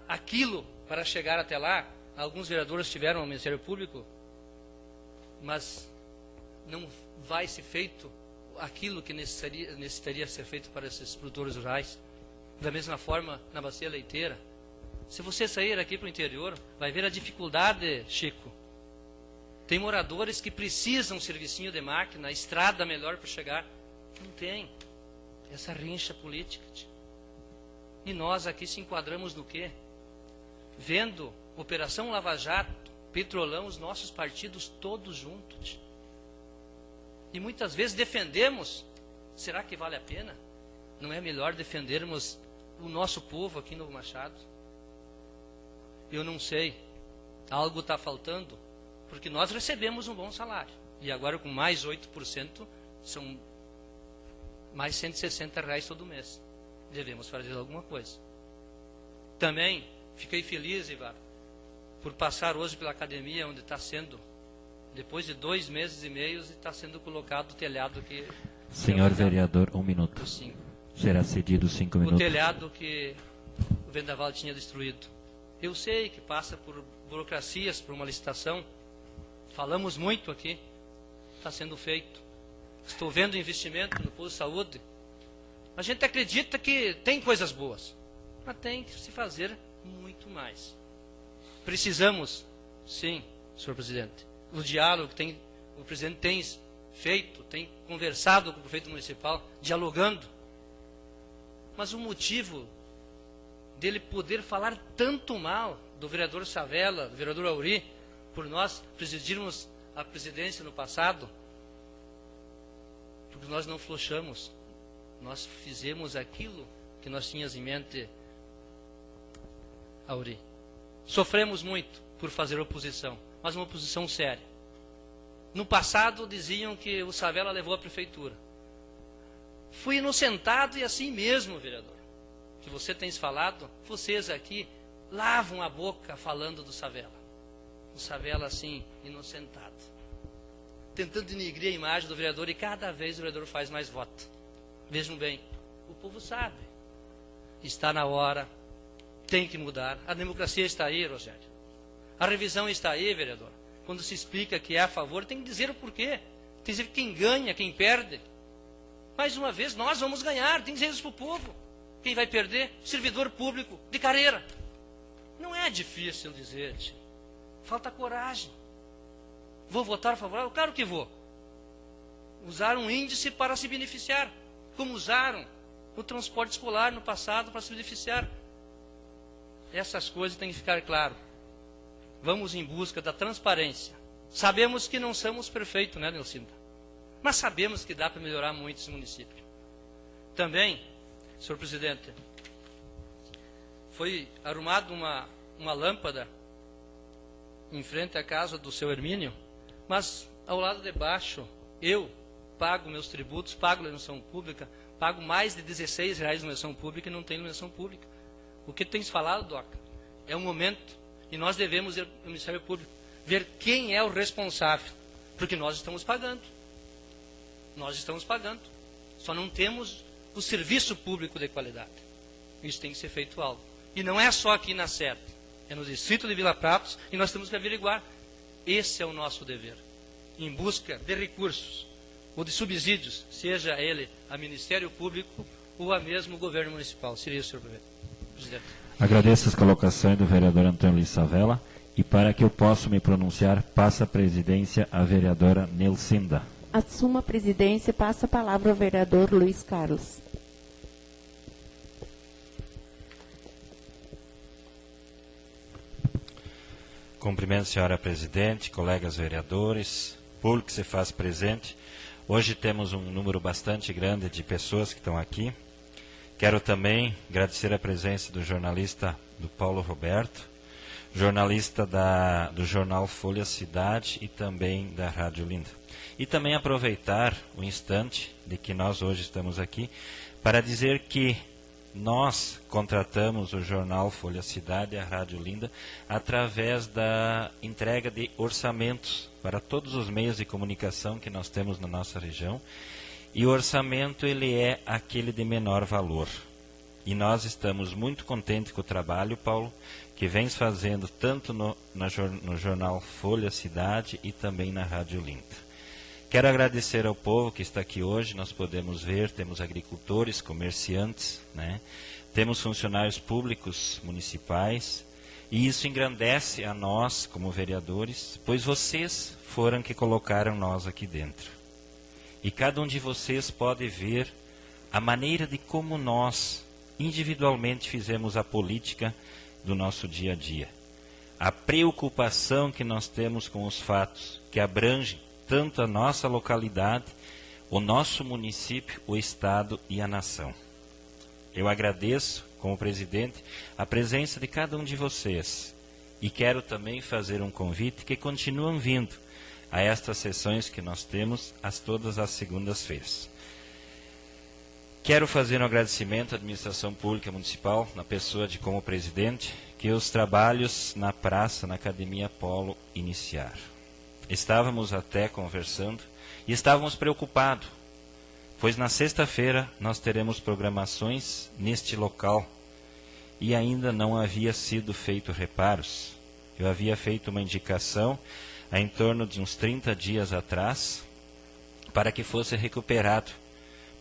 aquilo para chegar até lá. Alguns vereadores tiveram ao Ministério Público, mas não vai ser feito aquilo que necessitaria ser feito para esses produtores rurais. Da mesma forma, na bacia leiteira. Se você sair aqui para o interior, vai ver a dificuldade, Chico. Tem moradores que precisam de servicinho de máquina, estrada melhor para chegar. Não tem. Essa rincha política. E nós aqui se enquadramos no quê? Vendo Operação Lava Jato, Petrolão, os nossos partidos todos juntos. E muitas vezes defendemos. Será que vale a pena? Não é melhor defendermos o nosso povo aqui em Novo Machado? Eu não sei. Algo está faltando. Porque nós recebemos um bom salário. E agora com mais 8%, são mais R$160 todo mês. Devemos fazer alguma coisa. Também fiquei feliz, Ivar, por passar hoje pela academia, onde está sendo, depois de 2 meses e meio, está sendo colocado o telhado que... Senhor vereador, 1 minuto. Será cedido 5 minutos. O telhado que o vendaval tinha destruído. Eu sei que passa por burocracias, por uma licitação. Falamos muito aqui. Está sendo feito. Estou vendo investimento no posto de saúde. A gente acredita que tem coisas boas, mas tem que se fazer muito mais. Precisamos, sim, senhor presidente, o diálogo que o presidente tem feito, tem conversado com o prefeito municipal, dialogando. Mas o motivo dele poder falar tanto mal do vereador Savella, do vereador Auri, por nós presidirmos a presidência no passado, porque nós não flochamos, nós fizemos aquilo que nós tínhamos em mente, Auri. Sofremos muito por fazer oposição, mas uma oposição séria. No passado diziam que o Savella levou a prefeitura. Fui inocentado e assim mesmo, vereador, que você tem falado, vocês aqui lavam a boca falando do Savella. O Savella assim, inocentado. Tentando denigrir a imagem do vereador e cada vez o vereador faz mais voto. Vejam bem, o povo sabe. Está na hora, tem que mudar. A democracia está aí, Rogério. A revisão está aí, vereador. Quando se explica que é a favor, tem que dizer o porquê. Tem que dizer quem ganha, quem perde. Mais uma vez, nós vamos ganhar, tem que dizer isso para o povo. Quem vai perder? Servidor público de carreira. Não é difícil dizer, tio. Falta coragem. Vou votar favorável? Claro que vou. Usar um índice para se beneficiar. Como usaram o transporte escolar no passado para se beneficiar. Essas coisas têm que ficar claro. Vamos em busca da transparência. Sabemos que não somos perfeitos, né, Nelcinda? Mas sabemos que dá para melhorar muito esse município. Também, senhor presidente, foi arrumada uma lâmpada em frente à casa do seu Hermínio, mas ao lado de baixo, eu pago meus tributos, pago iluminação pública, pago mais de R$16 de iluminação pública e não tenho iluminação pública. O que tens falado, Doca, é um momento, e nós devemos ir ao Ministério Público, ver quem é o responsável, porque nós estamos pagando. Nós estamos pagando. Só não temos o serviço público de qualidade. Isso tem que ser feito algo. E não é só aqui na Serra, é no distrito de Vila Pratos, e nós temos que averiguar. Esse é o nosso dever, em busca de recursos. ou de subsídios, seja ele a Ministério Público ou a mesmo governo municipal. Seria isso, senhor presidente. Agradeço as colocações do vereador Antônio Luiz Savella e para que eu possa me pronunciar, passa a presidência à vereadora Nelcinda. Assuma a presidência e passa a palavra ao vereador Luiz Carlos. Cumprimento a senhora presidente, colegas vereadores, público que se faz presente. Hoje temos um número bastante grande de pessoas que estão aqui. Quero também agradecer a presença do jornalista do Paulo Roberto, jornalista do jornal Folha Cidade e também da Rádio Linda. E também aproveitar o instante de que nós hoje estamos aqui para dizer que nós contratamos o jornal Folha Cidade e a Rádio Linda através da entrega de orçamentos para todos os meios de comunicação que nós temos na nossa região. E o orçamento ele é aquele de menor valor. E nós estamos muito contentes com o trabalho, Paulo, que vens fazendo tanto no jornal Folha Cidade e também na Rádio Linda. Quero agradecer ao povo que está aqui hoje. Nós podemos ver, temos agricultores, comerciantes, né? Temos funcionários públicos municipais, e isso engrandece a nós como vereadores, pois vocês foram que colocaram nós aqui dentro. E cada um de vocês pode ver a maneira de como nós individualmente fizemos a política do nosso dia a dia. A preocupação que nós temos com os fatos que abrangem tanto a nossa localidade, o nosso município, o Estado e a nação. Eu agradeço, como presidente, a presença de cada um de vocês e quero também fazer um convite que continuem vindo a estas sessões que nós temos todas as segundas-feiras. Quero fazer um agradecimento à Administração Pública Municipal, na pessoa de como presidente, que os trabalhos na praça, na Academia Polo, iniciaram. Estávamos até conversando e estávamos preocupados, pois na sexta-feira nós teremos programações neste local e ainda não havia sido feito reparos. Eu havia feito uma indicação há em torno de uns 30 dias atrás para que fosse recuperado,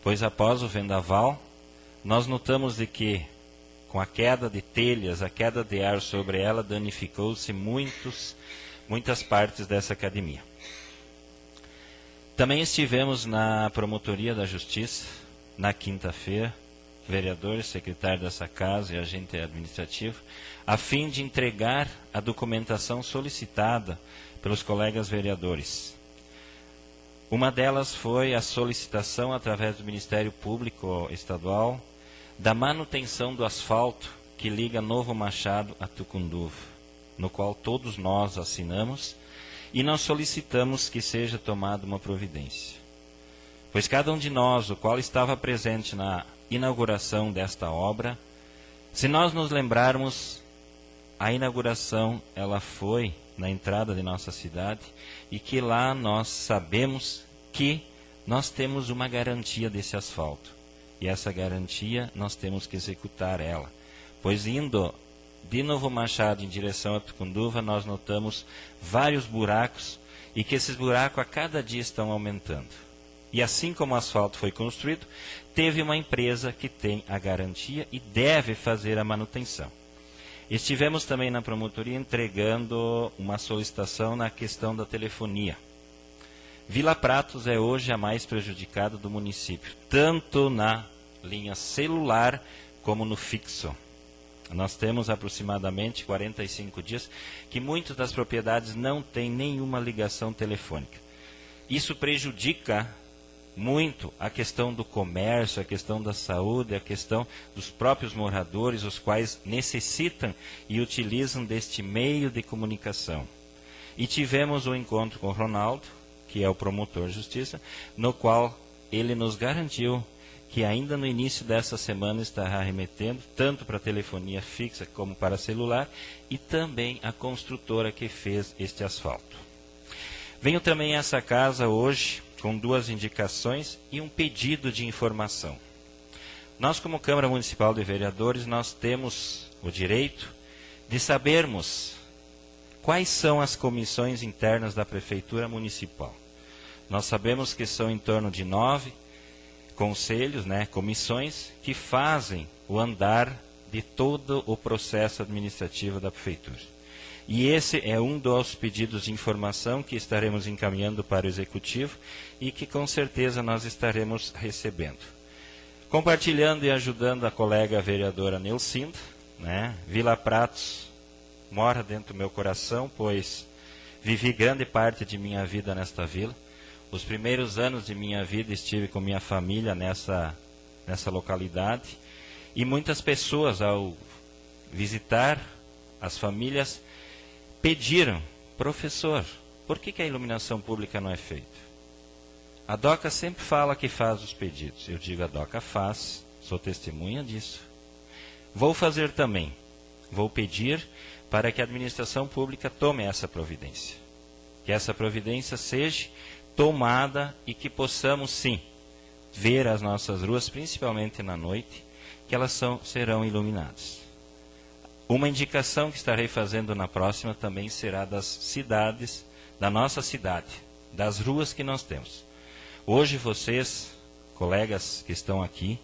pois após o vendaval nós notamos de que com a queda de telhas, a queda de ar sobre ela, danificou-se muitas partes dessa academia. Também estivemos na Promotoria da Justiça, na quinta-feira, vereadores, secretário dessa casa e agente administrativo, a fim de entregar a documentação solicitada pelos colegas vereadores. Uma delas foi a solicitação, através do Ministério Público Estadual, da manutenção do asfalto que liga Novo Machado a Tucunduva, no qual todos nós assinamos, e nós solicitamos que seja tomada uma providência. Pois cada um de nós, o qual estava presente na inauguração desta obra, se nós nos lembrarmos, a inauguração ela foi na entrada de nossa cidade, e que lá nós sabemos que nós temos uma garantia desse asfalto. E essa garantia nós temos que executar ela. Pois indo de Novo Machado em direção a Tucunduva, nós notamos vários buracos e que esses buracos a cada dia estão aumentando. E assim como o asfalto foi construído, teve uma empresa que tem a garantia e deve fazer a manutenção. Estivemos também na promotoria entregando uma solicitação na questão da telefonia. Vila Pratos é hoje a mais prejudicada do município, tanto na linha celular como no fixo. Nós temos aproximadamente 45 dias que muitas das propriedades não têm nenhuma ligação telefônica. Isso prejudica muito a questão do comércio, a questão da saúde, a questão dos próprios moradores, os quais necessitam e utilizam deste meio de comunicação. E tivemos um encontro com o Ronaldo, que é o promotor de justiça, no qual ele nos garantiu que ainda no início dessa semana estará remetendo tanto para a telefonia fixa como para celular e também a construtora que fez este asfalto. Venho também a essa casa hoje com duas indicações e um pedido de informação. Nós, como Câmara Municipal de Vereadores, nós temos o direito de sabermos quais são as comissões internas da Prefeitura Municipal. Nós sabemos que são em torno de 9 conselhos, comissões, que fazem o andar de todo o processo administrativo da Prefeitura. E esse é um dos pedidos de informação que estaremos encaminhando para o Executivo e que com certeza nós estaremos recebendo. Compartilhando e ajudando a colega vereadora Neucinda, Vila Pratos mora dentro do meu coração, pois vivi grande parte de minha vida nesta vila. Os primeiros anos de minha vida estive com minha família nessa localidade, e muitas pessoas, ao visitar as famílias, pediram: professor, por que a iluminação pública não é feita? A DOCA sempre fala que faz os pedidos. Eu digo: a DOCA faz, sou testemunha disso. Vou fazer também. Vou pedir para que a administração pública tome essa providência. Que essa providência seja tomada e que possamos, sim, ver as nossas ruas, principalmente na noite, que elas serão iluminadas. Uma indicação que estarei fazendo na próxima também será das cidades, da nossa cidade, das ruas que nós temos. Hoje vocês, colegas que estão aqui,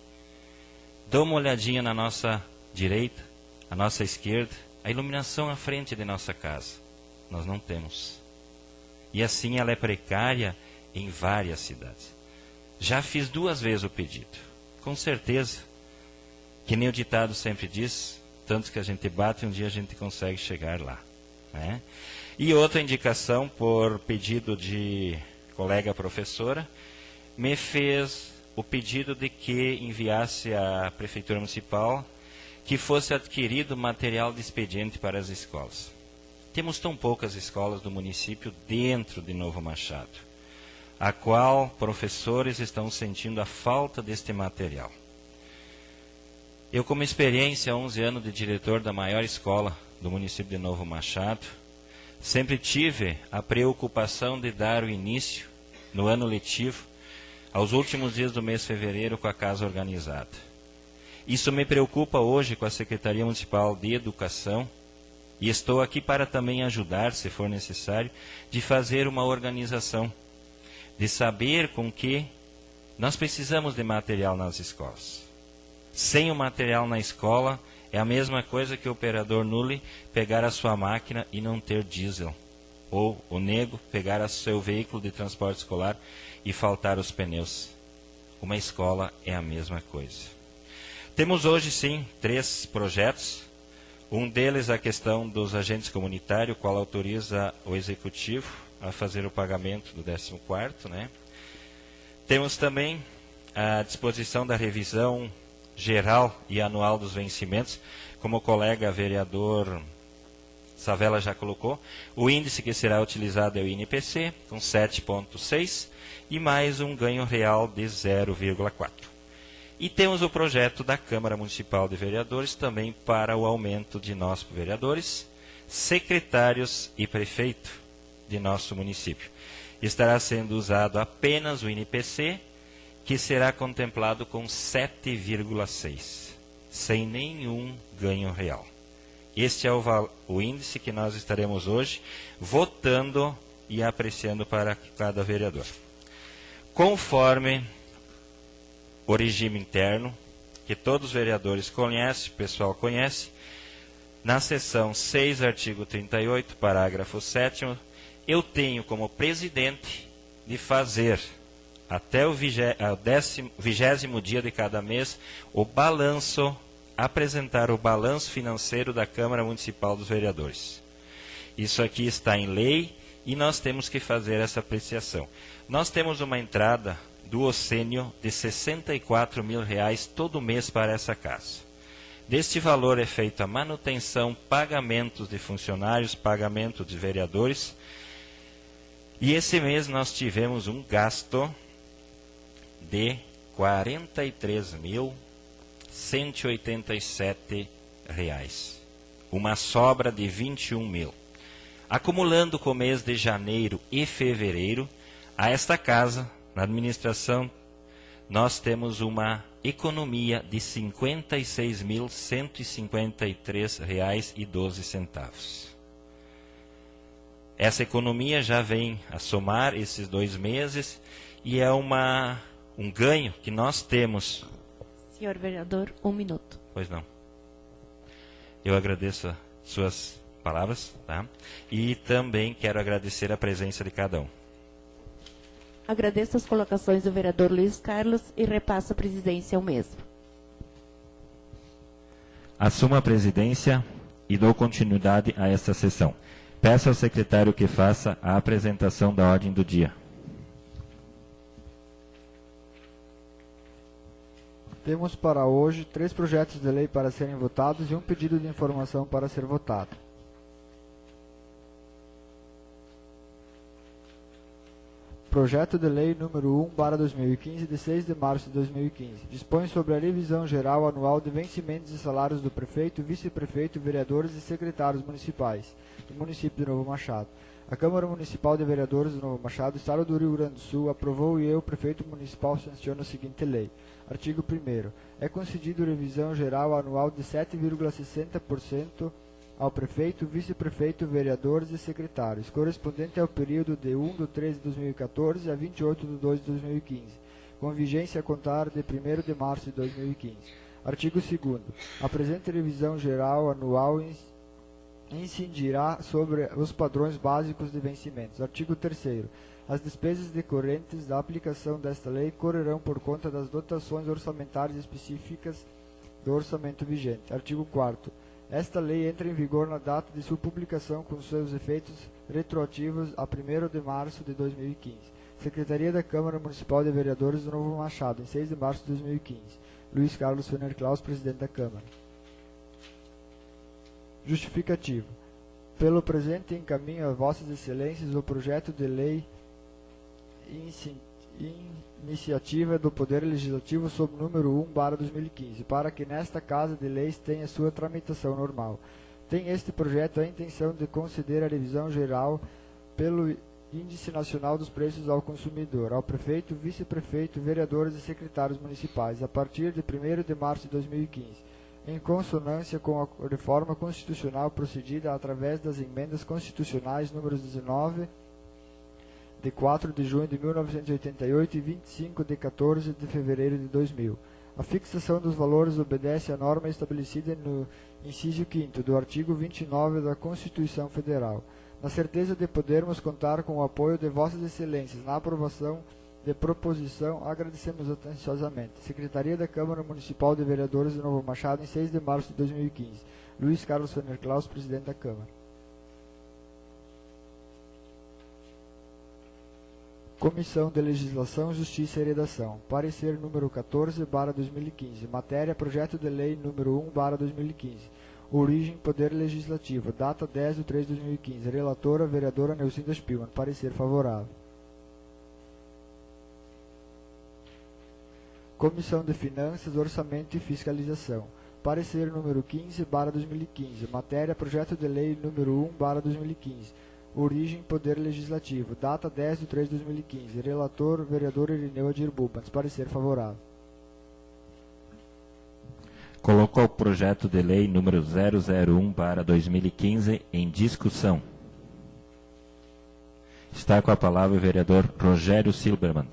dão uma olhadinha na nossa direita, à nossa esquerda, a iluminação à frente de nossa casa. Nós não temos. E assim ela é precária em várias cidades. Já fiz 2 vezes o pedido. Com certeza, que nem o ditado sempre diz, tanto que a gente bate, um dia a gente consegue chegar lá. E outra indicação, por pedido de colega professora, me fez o pedido de que enviasse à Prefeitura Municipal que fosse adquirido material de expediente para as escolas. Temos tão poucas escolas do município dentro de Novo Machado, a qual professores estão sentindo a falta deste material. Eu, como experiência, 11 anos de diretor da maior escola do município de Novo Machado, sempre tive a preocupação de dar o início, no ano letivo, aos últimos dias do mês de fevereiro, com a casa organizada. Isso me preocupa hoje com a Secretaria Municipal de Educação, e estou aqui para também ajudar, se for necessário, de fazer uma organização, de saber com que nós precisamos de material nas escolas. Sem o material na escola, é a mesma coisa que o operador Nule pegar a sua máquina e não ter diesel. Ou o nego pegar o seu veículo de transporte escolar e faltar os pneus. Uma escola é a mesma coisa. Temos hoje, sim, 3 projetos. Um deles a questão dos agentes comunitários, qual autoriza o Executivo a fazer o pagamento do 14º. Temos também a disposição da revisão geral e anual dos vencimentos, como o colega vereador Savella já colocou. O índice que será utilizado é o INPC, com 7,6, e mais um ganho real de 0,4. E temos o projeto da Câmara Municipal de Vereadores, também para o aumento de nós, vereadores, secretários e prefeito de nosso município. Estará sendo usado apenas o INPC, que será contemplado com 7,6, sem nenhum ganho real. Este é o índice que nós estaremos hoje votando e apreciando para cada vereador. Conforme o regime interno, que todos os vereadores conhecem, o pessoal conhece, na seção 6, artigo 38, parágrafo 7º, eu tenho como presidente de fazer, até o 20º dia de cada mês, o balanço, apresentar o balanço financeiro da Câmara Municipal dos Vereadores. Isso aqui está em lei e nós temos que fazer essa apreciação. Nós temos uma entrada do Ocênio de R$64 mil todo mês para essa casa. Deste valor é feita a manutenção, pagamentos de funcionários, pagamento de vereadores. E esse mês nós tivemos um gasto de R$43.187, uma sobra de 21 mil. Acumulando com o mês de janeiro e fevereiro, a esta casa, na administração, nós temos uma economia de R$56.153,12. Essa economia já vem a somar esses 2 meses e é um ganho que nós temos. Senhor vereador, 1 minuto. Pois não. Eu agradeço as suas palavras, tá? E também quero agradecer a presença de cada um. Agradeço as colocações do vereador Luiz Carlos e repasso a presidência ao mesmo. Assumo a presidência e dou continuidade a esta sessão. Peço ao secretário que faça a apresentação da ordem do dia. Temos para hoje 3 projetos de lei para serem votados e um pedido de informação para ser votado. Projeto de Lei número 1/2015, de 6 de março de 2015. Dispõe sobre a revisão geral anual de vencimentos e salários do prefeito, vice-prefeito, vereadores e secretários municipais do município de Novo Machado. A Câmara Municipal de Vereadores de Novo Machado, Estado do Rio Grande do Sul, aprovou e eu, prefeito municipal, sanciono a seguinte lei. Artigo 1º. É concedido revisão geral anual de 7,60% ao prefeito, vice-prefeito, vereadores e secretários, correspondente ao período de 1/3/2014 a 28/2/2015, com vigência a contar de 1º de março de 2015. Artigo 2º. A presente revisão geral anual incidirá sobre os padrões básicos de vencimentos. Artigo 3º. As despesas decorrentes da aplicação desta lei correrão por conta das dotações orçamentárias específicas do orçamento vigente. Artigo 4º. Esta lei entra em vigor na data de sua publicação com seus efeitos retroativos a 1º de março de 2015. Secretaria da Câmara Municipal de Vereadores do Novo Machado, em 6 de março de 2015. Luiz Carlos Fenner Claus, presidente da Câmara. Justificativo. Pelo presente encaminho a Vossas Excelências o projeto de lei iniciativa do Poder Legislativo sob número 1/2015, para que nesta Casa de Leis tenha sua tramitação normal. Tem este projeto a intenção de conceder a revisão geral pelo Índice Nacional dos Preços ao Consumidor, ao prefeito, vice-prefeito, vereadores e secretários municipais, a partir de 1º de março de 2015, em consonância com a reforma constitucional procedida através das emendas constitucionais números 19, de 4 de junho de 1988 e 25 de 14 de fevereiro de 2000. A fixação dos valores obedece à norma estabelecida no inciso 5º do artigo 29 da Constituição Federal. Na certeza de podermos contar com o apoio de Vossas Excelências na aprovação de proposição, agradecemos atenciosamente. Secretaria da Câmara Municipal de Vereadores de Novo Machado, em 6 de março de 2015. Luiz Carlos Fenner Claus, presidente da Câmara. Comissão de Legislação, Justiça e Redação. Parecer número 14/2015. Matéria: Projeto de Lei número 1/2015. Origem: Poder Legislativo. Data: 10/3/2015. Relatora: Vereadora Neucinda Spielmann. Parecer favorável. Comissão de Finanças, Orçamento e Fiscalização. Parecer número 15/2015. Matéria: Projeto de Lei número 1/2015. Origem: Poder Legislativo. Data: 10/3/2015. Relator: Vereador Irineu Adir Bubans. Parecer favorável. Coloco o projeto de lei número 001/2015 em discussão. Está com a palavra o vereador Rogério Silbermann.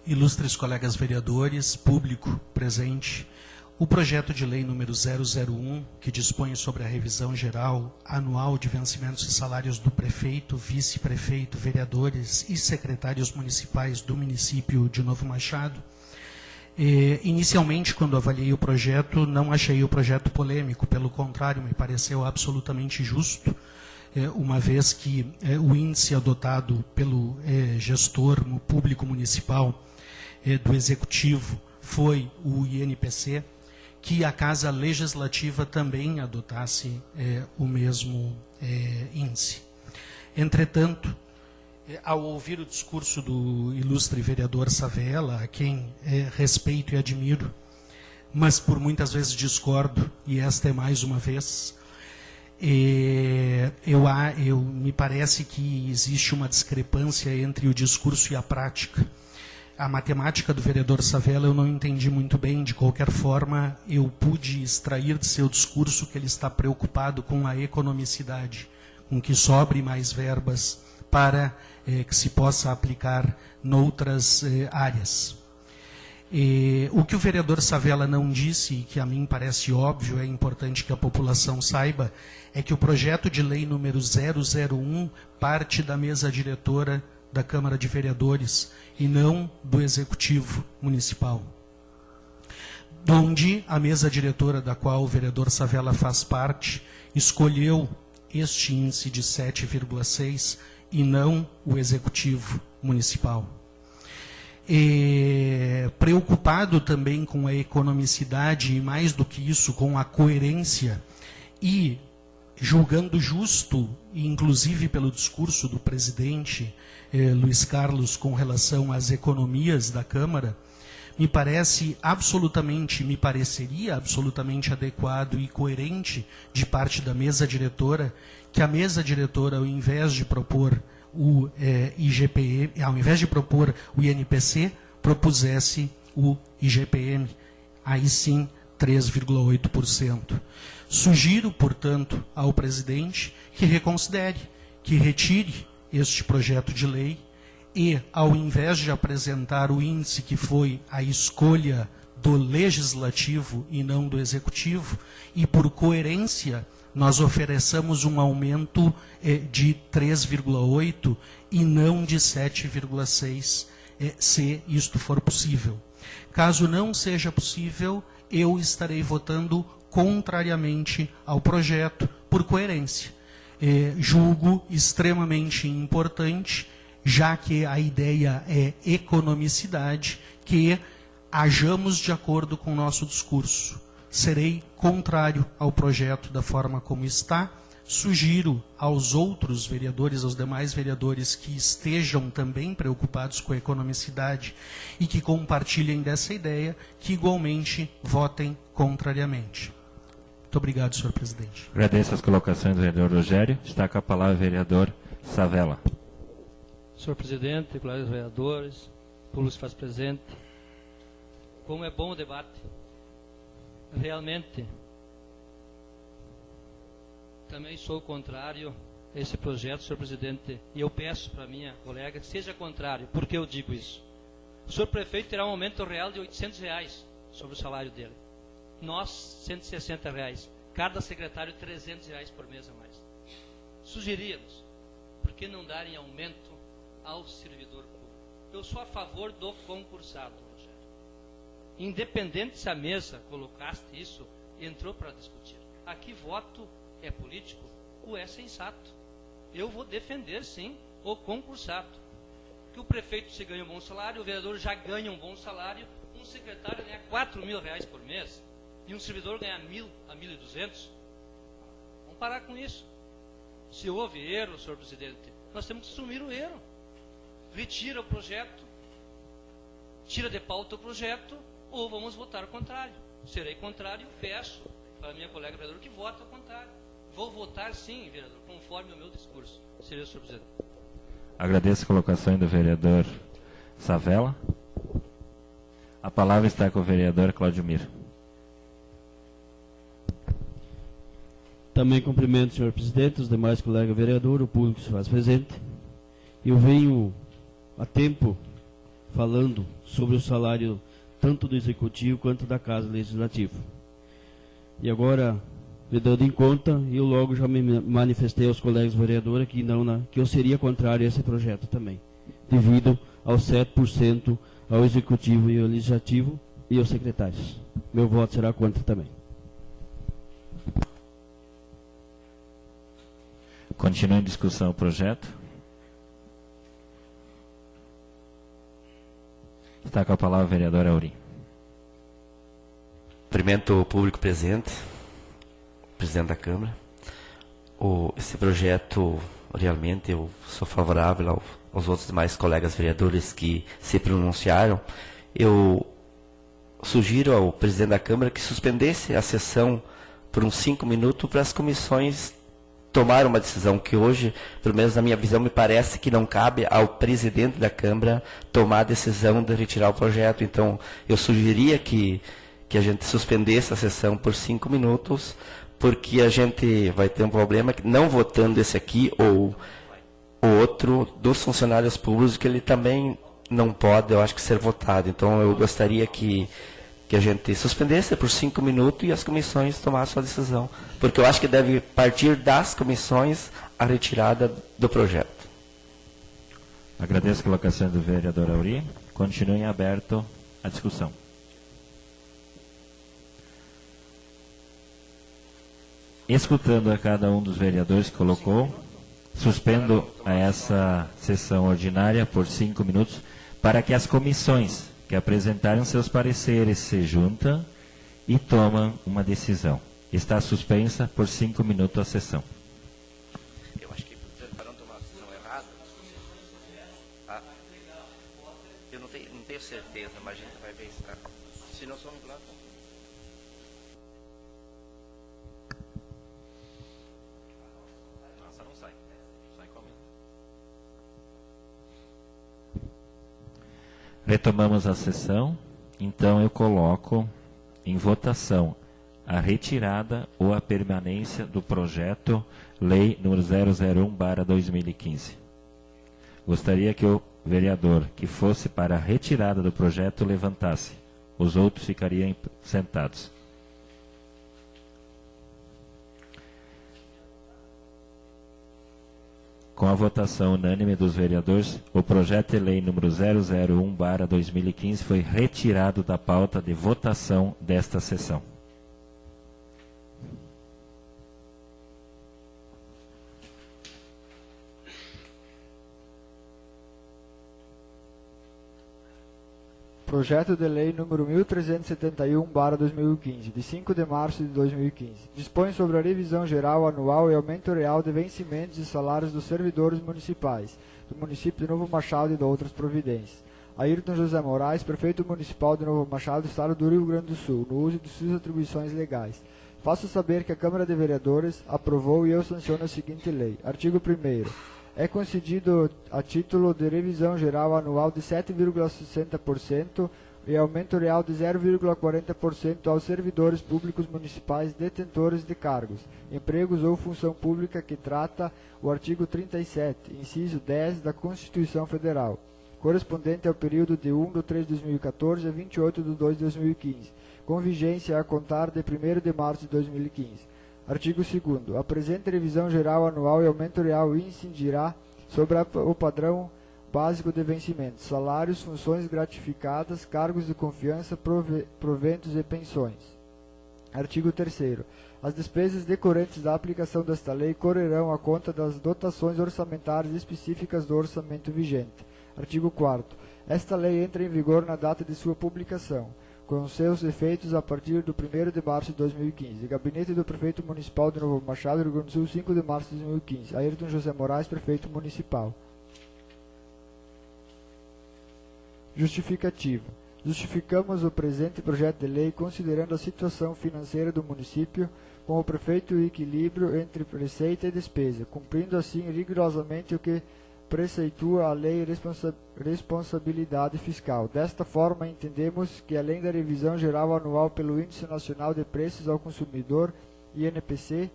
Ilustres colegas vereadores, público presente, o projeto de lei número 001, que dispõe sobre a revisão geral anual de vencimentos e salários do prefeito, vice-prefeito, vereadores e secretários municipais do município de Novo Machado. Inicialmente, quando avaliei o projeto, não achei o projeto polêmico, pelo contrário, me pareceu absolutamente justo, uma vez que o índice adotado pelo gestor público municipal do Executivo foi o INPC, que a Casa Legislativa também adotasse o mesmo índice. Entretanto, ao ouvir o discurso do ilustre vereador Savella, a quem respeito e admiro, mas por muitas vezes discordo, e esta é mais uma vez, me parece que existe uma discrepância entre o discurso e a prática. A matemática do vereador Savella eu não entendi muito bem. De qualquer forma, eu pude extrair de seu discurso que ele está preocupado com a economicidade, com que sobre mais verbas para que se possa aplicar noutras áreas. O que o vereador Savella não disse, e que a mim parece óbvio, é importante que a população saiba, é que o projeto de lei número 001 parte da mesa diretora da Câmara de Vereadores e não do Executivo Municipal, onde a mesa diretora da qual o vereador Savella faz parte escolheu este índice de 7,6 e não o Executivo Municipal. Preocupado também com a economicidade e, mais do que isso, com a coerência, e julgando justo, inclusive pelo discurso do presidente Luiz Carlos com relação às economias da Câmara, me pareceria absolutamente adequado e coerente de parte da mesa diretora, que a mesa diretora, ao invés de propor o IGPM, ao invés de propor o INPC, propusesse o IGPM, aí sim 3,8%. Sugiro, portanto, ao presidente que reconsidere, que retire este projeto de lei e, ao invés de apresentar o índice que foi a escolha do legislativo e não do executivo, e por coerência nós ofereçamos um aumento de 3,8 e não de 7,6, se isto for possível. Caso não seja possível, eu estarei votando contrariamente ao projeto, por coerência. Julgo extremamente importante, já que a ideia é economicidade, que hajamos de acordo com o nosso discurso. Serei contrário ao projeto da forma como está. Sugiro aos outros vereadores, aos demais vereadores que estejam também preocupados com a economicidade e que compartilhem dessa ideia, que igualmente votem contrariamente. Muito obrigado, senhor presidente. Agradeço as colocações do vereador Rogério. Está com a palavra o vereador Savella. Senhor presidente, colegas vereadores, público se faz presente. Como é bom o debate. Realmente, também sou contrário a esse projeto, senhor presidente, e eu peço para minha colega que seja contrário. Por que eu digo isso? O senhor prefeito terá um aumento real de R$800 sobre o salário dele. Nós, R$160. Cada secretário, R$300 por mês a mais. Sugeríamos, por que não darem aumento ao servidor público? Eu sou a favor do concursado, Rogério. Independente se a mesa colocaste isso, entrou para discutir. Aqui voto é político ou é sensato. Eu vou defender, sim, o concursado. Que o prefeito se ganha um bom salário, o vereador já ganha um bom salário, um secretário ganha R$4.000 por mês e um servidor ganha 1.000 a 1.200. Vamos parar com isso. Se houve erro, senhor presidente, nós temos que assumir o erro. Retira o projeto, tira de pauta o projeto, ou vamos votar ao contrário. Serei contrário, peço para a minha colega vereadora que vote ao contrário. Vou votar sim, vereador, conforme o meu discurso. Seria, senhor presidente. Agradeço a colocação do vereador Savella. A palavra está com o vereador Cláudio Mir. Também cumprimento o senhor presidente, os demais colegas vereadores, o público que se faz presente. Eu venho há tempo falando sobre o salário tanto do Executivo quanto da Casa Legislativa. E agora, me dando em conta, eu logo já me manifestei aos colegas vereadores que eu seria contrário a esse projeto também, devido aos 7% ao Executivo e ao Legislativo e aos secretários. Meu voto será contra também. Continua em discussão o projeto. Está com a palavra o vereador Auri. Cumprimento o público presente, presidente da Câmara. Esse projeto, realmente, eu sou favorável aos outros demais colegas vereadores que se pronunciaram. Eu sugiro ao presidente da Câmara que suspendesse a sessão por uns 5 minutos para as comissões tomar uma decisão que hoje, pelo menos na minha visão, me parece que não cabe ao presidente da Câmara tomar a decisão de retirar o projeto. Então, eu sugeriria que a gente suspendesse a sessão por 5 minutos, porque a gente vai ter um problema não votando esse aqui ou outro dos funcionários públicos, que ele também não pode, eu acho, que ser votado. Então, eu gostaria que a gente suspendesse por 5 minutos e as comissões tomassem a decisão. Porque eu acho que deve partir das comissões a retirada do projeto. Agradeço a colocação do vereador Auri. Continue em aberto a discussão. Escutando a cada um dos vereadores que colocou, suspendo a essa sessão ordinária por 5 minutos para que as comissões que apresentaram seus pareceres se juntam e tomam uma decisão. Está suspensa por 5 minutos a sessão. Eu acho que para não tomar a decisão errada, eu não tenho certeza, mas a gente vai ver isso. Se não somos lá, nossa, não sai. Sai como? Retomamos a sessão, então eu coloco em votação a retirada ou a permanência do projeto Lei número 001/2015. Gostaria que o vereador que fosse para a retirada do projeto levantasse. Os outros ficariam sentados. Com a votação unânime dos vereadores, o projeto de lei número 001/2015 foi retirado da pauta de votação desta sessão. Projeto de Lei número 1371/2015, de 5 de março de 2015, dispõe sobre a revisão geral anual e aumento real de vencimentos e salários dos servidores municipais, do município de Novo Machado e de outras providências. Ayrton José Moraes, prefeito municipal de Novo Machado, Estado do Rio Grande do Sul, no uso de suas atribuições legais. Faço saber que a Câmara de Vereadores aprovou e eu sanciono a seguinte lei. Artigo 1º. É concedido a título de revisão geral anual de 7,60% e aumento real de 0,40% aos servidores públicos municipais detentores de cargos, empregos ou função pública que trata o artigo 37, inciso 10 da Constituição Federal, correspondente ao período de 1/3/2014 a 28/2/2015, com vigência a contar de 1º de março de 2015. Artigo 2º. A presente revisão geral anual e aumento real incidirá sobre o padrão básico de vencimento, salários, funções gratificadas, cargos de confiança, proventos e pensões. Artigo 3º. As despesas decorrentes da aplicação desta lei correrão à conta das dotações orçamentárias específicas do orçamento vigente. Artigo 4º. Esta lei entra em vigor na data de sua publicação, com seus efeitos a partir do 1º de março de 2015. Gabinete do Prefeito Municipal de Novo Machado, Rio Grande do Sul, 5 de março de 2015. Ayrton José Moraes, Prefeito Municipal. Justificativa. Justificamos o presente projeto de lei considerando a situação financeira do município com o prefeito e equilíbrio entre receita e despesa, cumprindo assim rigorosamente o que preceitua a lei e responsabilidade fiscal. Desta forma, entendemos que, além da revisão geral anual pelo Índice Nacional de Preços ao Consumidor, INPC,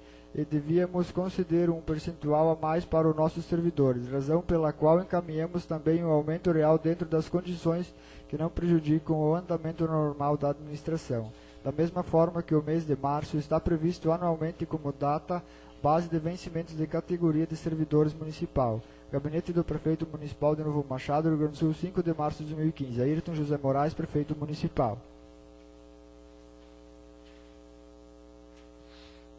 devíamos conceder um percentual a mais para os nossos servidores, razão pela qual encaminhamos também um aumento real dentro das condições que não prejudicam o andamento normal da administração. Da mesma forma que o mês de março está previsto anualmente como data base de vencimentos de categoria de servidores municipal. Gabinete do Prefeito Municipal de Novo Machado, Rio Grande do Sul, 5 de março de 2015. Ayrton José Moraes, Prefeito Municipal.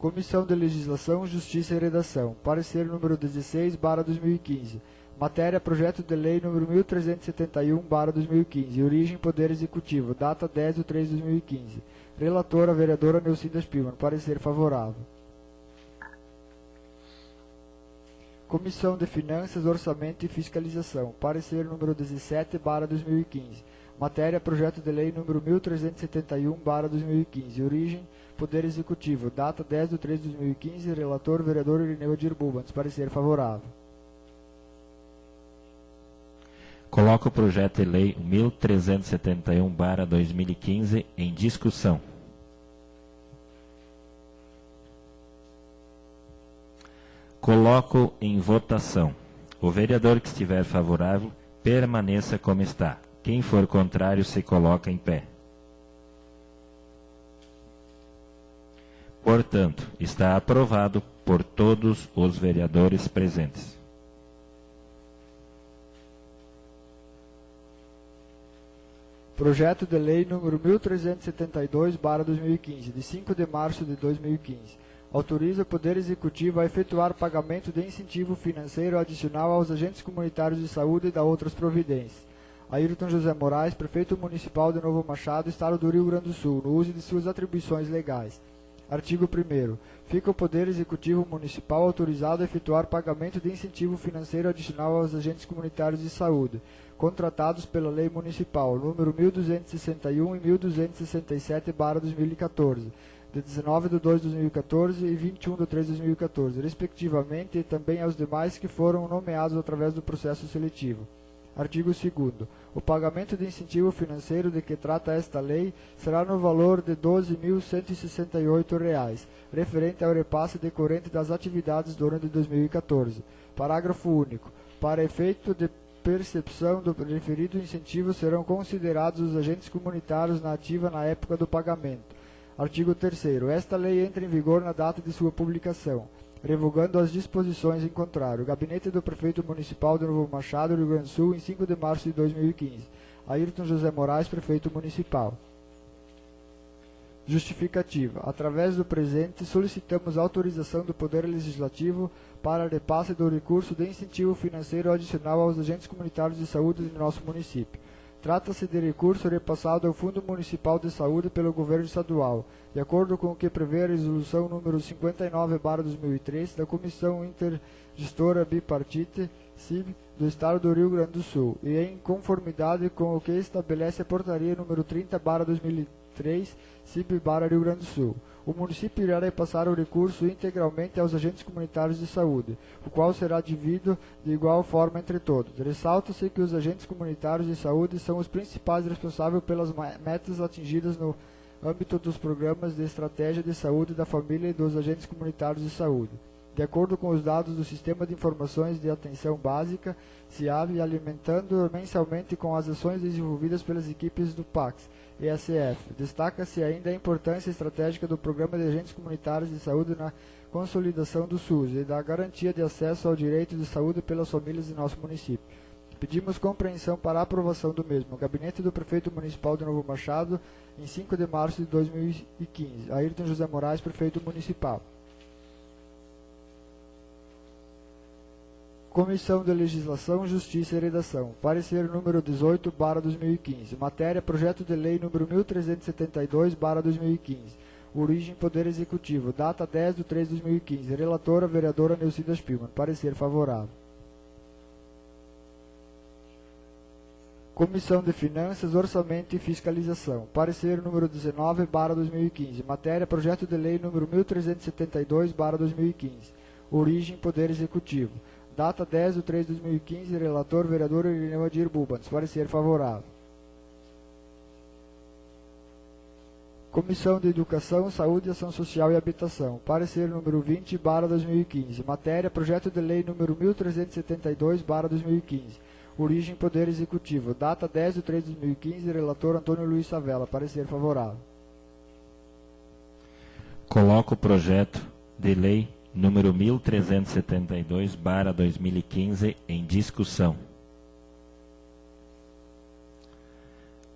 Comissão de Legislação, Justiça e Redação. Parecer número 16/2015. Matéria, Projeto de Lei número 1371/2015. Origem, Poder Executivo. Data 10/3/2015. Relatora, Vereadora Neucida Spielmann. Parecer favorável. Comissão de Finanças, Orçamento e Fiscalização. Parecer número 17/2015. Matéria, projeto de lei número 1371/2015. Origem, Poder Executivo. Data 10/3/2015. Relator, vereador Irineu Adir Bubans. Parecer favorável. Coloco o projeto de lei 1371/2015 em discussão. Coloco em votação. O vereador que estiver favorável, permaneça como está. Quem for contrário, se coloca em pé. Portanto, está aprovado por todos os vereadores presentes. Projeto de lei número 1372/2015, de 5 de março de 2015. Autoriza o Poder Executivo a efetuar pagamento de incentivo financeiro adicional aos agentes comunitários de saúde e da outras providências. Ayrton José Moraes, Prefeito Municipal de Novo Machado, Estado do Rio Grande do Sul, no uso de suas atribuições legais. Artigo 1º. Fica o Poder Executivo Municipal autorizado a efetuar pagamento de incentivo financeiro adicional aos agentes comunitários de saúde, contratados pela Lei Municipal número 1261 e 1267/2014, de 19 de 2 de 2014 e 21 de 3 de 2014, respectivamente, e também aos demais que foram nomeados através do processo seletivo. Artigo 2º. O pagamento de incentivo financeiro de que trata esta lei será no valor de R$ 12.168, referente ao repasse decorrente das atividades do ano de 2014. Parágrafo único. Para efeito de percepção do referido incentivo serão considerados os agentes comunitários na ativa na época do pagamento. Artigo 3º. Esta lei entra em vigor na data de sua publicação, revogando as disposições em contrário. Gabinete do Prefeito Municipal de Novo Machado, Rio Grande do Sul, em 5 de março de 2015. Ayrton José Moraes, Prefeito Municipal. Justificativa. Através do presente, solicitamos autorização do Poder Legislativo para repasse do recurso de incentivo financeiro adicional aos agentes comunitários de saúde de nosso município. Trata-se de recurso repassado ao Fundo Municipal de Saúde pelo Governo Estadual, de acordo com o que prevê a Resolução número 59/2003 da Comissão Intergestora Bipartite, CIB, do Estado do Rio Grande do Sul, e em conformidade com o que estabelece a Portaria número 30/2003, CIB/Rio Grande do Sul. O município irá repassar o recurso integralmente aos agentes comunitários de saúde, o qual será dividido de igual forma entre todos. Ressalta-se que os agentes comunitários de saúde são os principais responsáveis pelas metas atingidas no âmbito dos programas de estratégia de saúde da família e dos agentes comunitários de saúde. De acordo com os dados do Sistema de Informações de Atenção Básica, SIAB, alimentando mensalmente com as ações desenvolvidas pelas equipes do PACS, ESF. Destaca-se ainda a importância estratégica do Programa de Agentes Comunitários de Saúde na consolidação do SUS e da garantia de acesso ao direito de saúde pelas famílias de nosso município. Pedimos compreensão para a aprovação do mesmo. Gabinete do Prefeito Municipal de Novo Machado, em 5 de março de 2015. Ayrton José Moraes, Prefeito Municipal. Comissão de Legislação, Justiça e Redação. Parecer número 18/2015. Matéria, projeto de lei número 1372/2015. Origem, Poder Executivo. Data 10 de 3 de 2015. Relatora, vereadora Neucida Spielmann. Parecer favorável. Comissão de Finanças, Orçamento e Fiscalização. Parecer número 19/2015. Matéria, projeto de lei número 1372/2015. Origem, Poder Executivo. Data 10 de 3 de 2015, relator, vereador Irineu Adir Bubans. Parecer favorável. Comissão de Educação, Saúde, Ação Social e Habitação. Parecer número 20/2015. Matéria, projeto de lei número 1372/2015. Origem, Poder Executivo. Data 10 de 3 de 2015, relator Antônio Luiz Savella. Parecer favorável. Coloco o projeto de lei número 1372/2015 em discussão.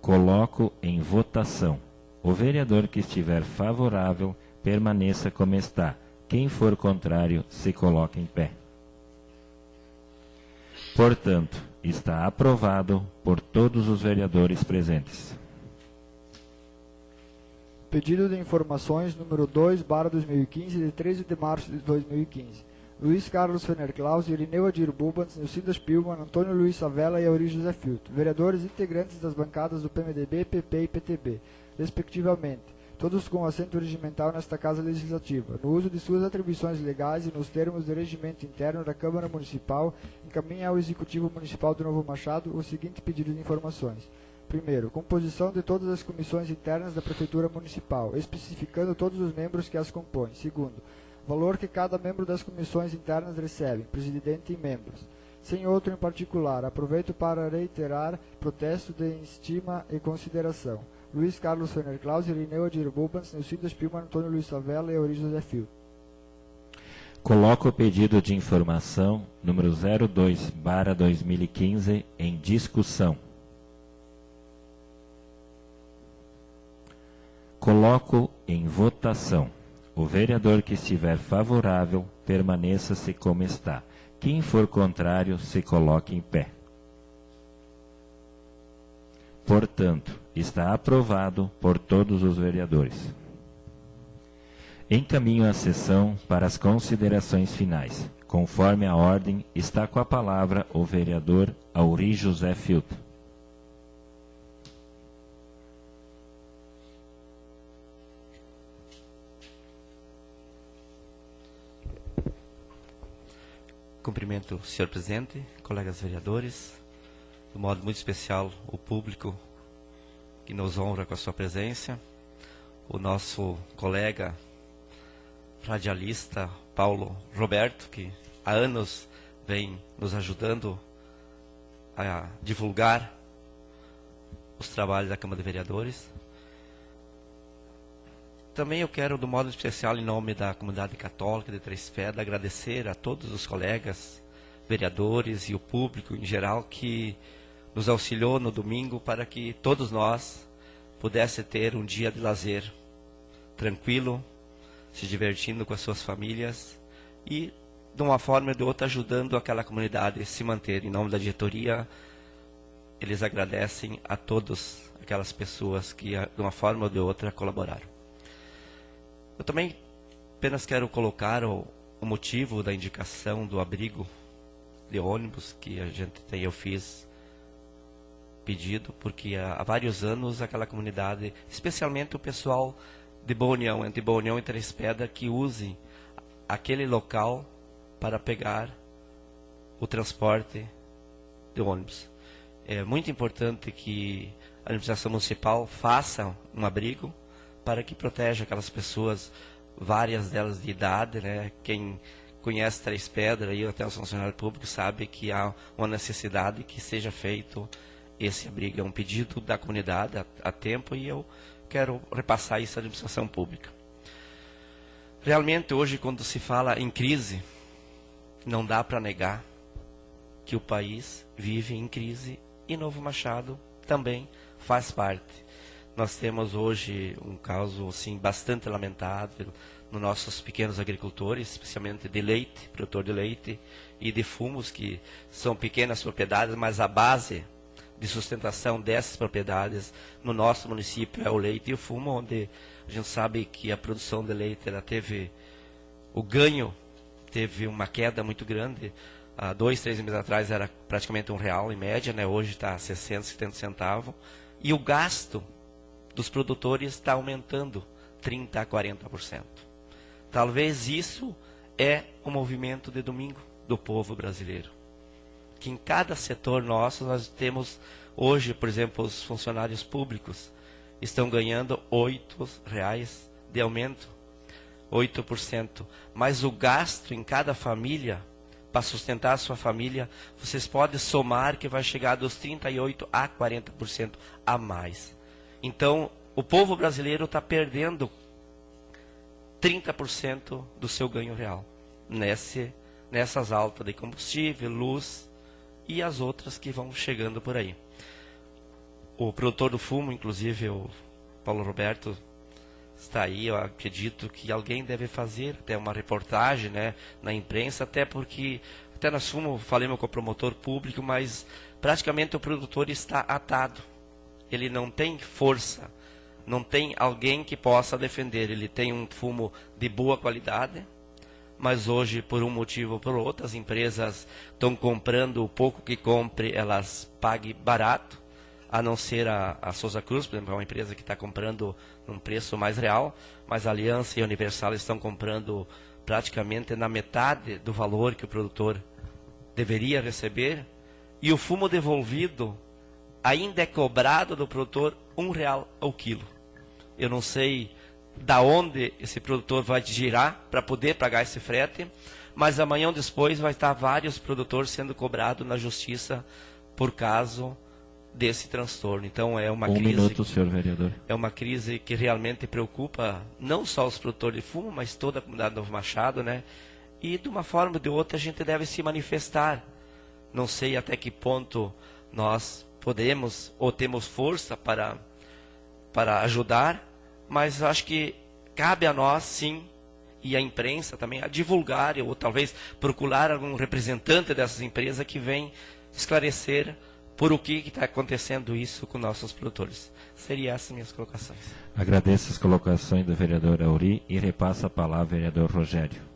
Coloco em votação. O vereador que estiver favorável, permaneça como está. Quem for contrário, se coloque em pé. Portanto, está aprovado por todos os vereadores presentes. Pedido de informações número 2/2015, de 13 de março de 2015. Luiz Carlos Fener Claus, Irineu Adir Bubans, Nilcinda Spielmann, Antônio Luiz Savella e Auri José Filto. Vereadores integrantes das bancadas do PMDB, PP e PTB, respectivamente, todos com assento regimental nesta Casa Legislativa, no uso de suas atribuições legais e nos termos do regimento interno da Câmara Municipal, encaminha ao Executivo Municipal de Novo Machado o seguinte pedido de informações. Primeiro, composição de todas as comissões internas da Prefeitura Municipal, especificando todos os membros que as compõem. Segundo, valor que cada membro das comissões internas recebe, presidente e membros. Sem outro em particular, aproveito para reiterar protesto de estima e consideração. Luiz Carlos Fener Claus, Irineu Adir Bubans, Nilcinda Spielmann, Antônio Luiz Savella e Auri José Filho. Coloco o pedido de informação número 02/2015 em discussão. Coloco em votação. O vereador que estiver favorável, permaneça-se como está. Quem for contrário, se coloque em pé. Portanto, está aprovado por todos os vereadores. Encaminho a sessão para as considerações finais. Conforme a ordem, está com a palavra o vereador Auri José Filto. Cumprimento o senhor presidente, colegas vereadores, de modo muito especial o público que nos honra com a sua presença, o nosso colega radialista Paulo Roberto, que há anos vem nos ajudando a divulgar os trabalhos da Câmara de Vereadores. Também eu quero, de modo especial, em nome da comunidade católica de Três Pedras, agradecer a todos os colegas, vereadores e o público em geral que nos auxiliou no domingo para que todos nós pudéssemos ter um dia de lazer tranquilo, se divertindo com as suas famílias e, de uma forma ou de outra, ajudando aquela comunidade a se manter. Em nome da diretoria, eles agradecem a todas aquelas pessoas que, de uma forma ou de outra, colaboraram. Eu também apenas quero colocar o motivo da indicação do abrigo de ônibus que a gente tem, eu fiz pedido, porque há vários anos aquela comunidade, especialmente o pessoal de Boa União, entre Boa União e Três Pedras, que usem aquele local para pegar o transporte de ônibus. É muito importante que a administração municipal faça um abrigo para que proteja aquelas pessoas, várias delas de idade, né? Quem conhece Três Pedras e até os funcionários públicos sabe que há uma necessidade que seja feito esse abrigo. É um pedido da comunidade há tempo e eu quero repassar isso à administração pública. Realmente hoje, quando se fala em crise, não dá para negar que o país vive em crise e Novo Machado também faz parte. Nós temos hoje um caso assim, bastante lamentável nos nossos pequenos agricultores, especialmente de leite, produtor de leite e de fumos, que são pequenas propriedades, mas a base de sustentação dessas propriedades no nosso município é o leite e o fumo, onde a gente sabe que a produção de leite ela teve o ganho, teve uma queda muito grande. Há 2, 3 meses atrás era praticamente R$1 em média, né? Hoje está 60, 70 centavos. E o gasto dos produtores está aumentando 30% a 40%. Talvez isso é o movimento de domingo do povo brasileiro. Que em cada setor nosso nós temos hoje, por exemplo, os funcionários públicos estão ganhando R$8 de aumento, 8%. Mas o gasto em cada família, para sustentar a sua família, vocês podem somar que vai chegar dos 38% a 40% a mais. Então, o povo brasileiro está perdendo 30% do seu ganho real nessas altas de combustível, luz e as outras que vão chegando por aí. O produtor do fumo, inclusive o Paulo Roberto, está aí. Eu acredito que alguém deve fazer até uma reportagem, né, na imprensa, até porque, até nós falamos com o promotor público, mas praticamente o produtor está atado. Ele não tem força, não tem alguém que possa defender. Ele tem um fumo de boa qualidade, mas hoje, por um motivo ou por outro, as empresas estão comprando o pouco que compre, elas paguem barato, a não ser a Souza Cruz, por exemplo, é uma empresa que está comprando num preço mais real, mas a Aliança e a Universal estão comprando praticamente na metade do valor que o produtor deveria receber, e o fumo devolvido ainda é cobrado do produtor R$1 ao quilo. Eu não sei da onde esse produtor vai girar para poder pagar esse frete, mas amanhã ou depois vai estar vários produtores sendo cobrados na justiça por causa desse transtorno. Então é uma crise. Minuto, senhor vereador. É uma crise que realmente preocupa não só os produtores de fumo, mas toda a comunidade de Novo Machado, né? E de uma forma ou de outra a gente deve se manifestar. Não sei até que ponto nós podemos ou temos força para ajudar, mas acho que cabe a nós, sim, e a imprensa também, a divulgar ou talvez procurar algum representante dessas empresas que vem esclarecer por o que está acontecendo isso com nossos produtores. Seria essas minhas colocações. Agradeço as colocações do vereador Auri e repasso a palavra ao vereador Rogério.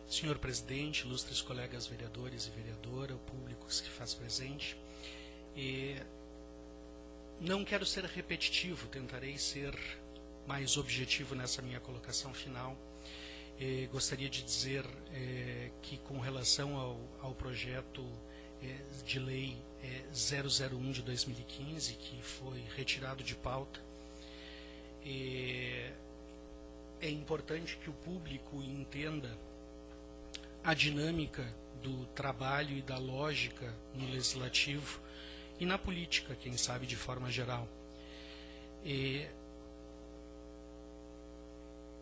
Senhor presidente, ilustres colegas vereadores e vereadora, o público que se faz presente, não quero ser repetitivo, tentarei ser mais objetivo nessa minha colocação final. Gostaria de dizer que com relação ao projeto de lei 001 de 2015, que foi retirado de pauta, é importante que o público entenda a dinâmica do trabalho e da lógica no legislativo e na política, quem sabe de forma geral.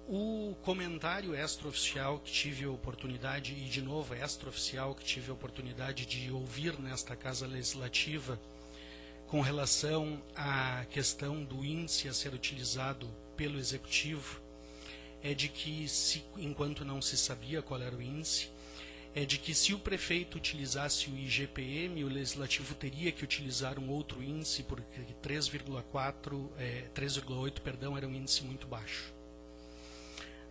O comentário extraoficial que tive a oportunidade, e de novo extraoficial que tive a oportunidade de ouvir nesta Casa Legislativa, com relação à questão do índice a ser utilizado pelo Executivo, é de que, enquanto não se sabia qual era o índice, é de que se o prefeito utilizasse o IGPM, o Legislativo teria que utilizar um outro índice, porque 3,8 era um índice muito baixo.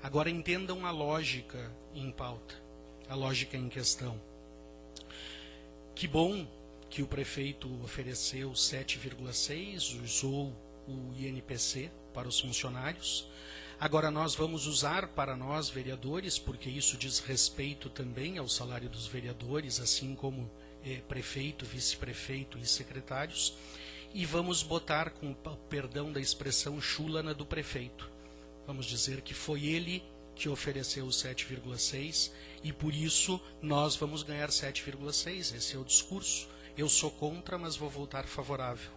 Agora entendam a lógica em pauta, a lógica em questão. Que bom que o prefeito ofereceu 7,6, usou o INPC para os funcionários. Agora nós vamos usar para nós, vereadores, porque isso diz respeito também ao salário dos vereadores, assim como prefeito, vice-prefeito e secretários, e vamos botar, com o perdão da expressão chulana do prefeito. Vamos dizer que foi ele que ofereceu os 7,6 e por isso nós vamos ganhar 7,6. Esse é o discurso. Eu sou contra, mas vou votar favorável.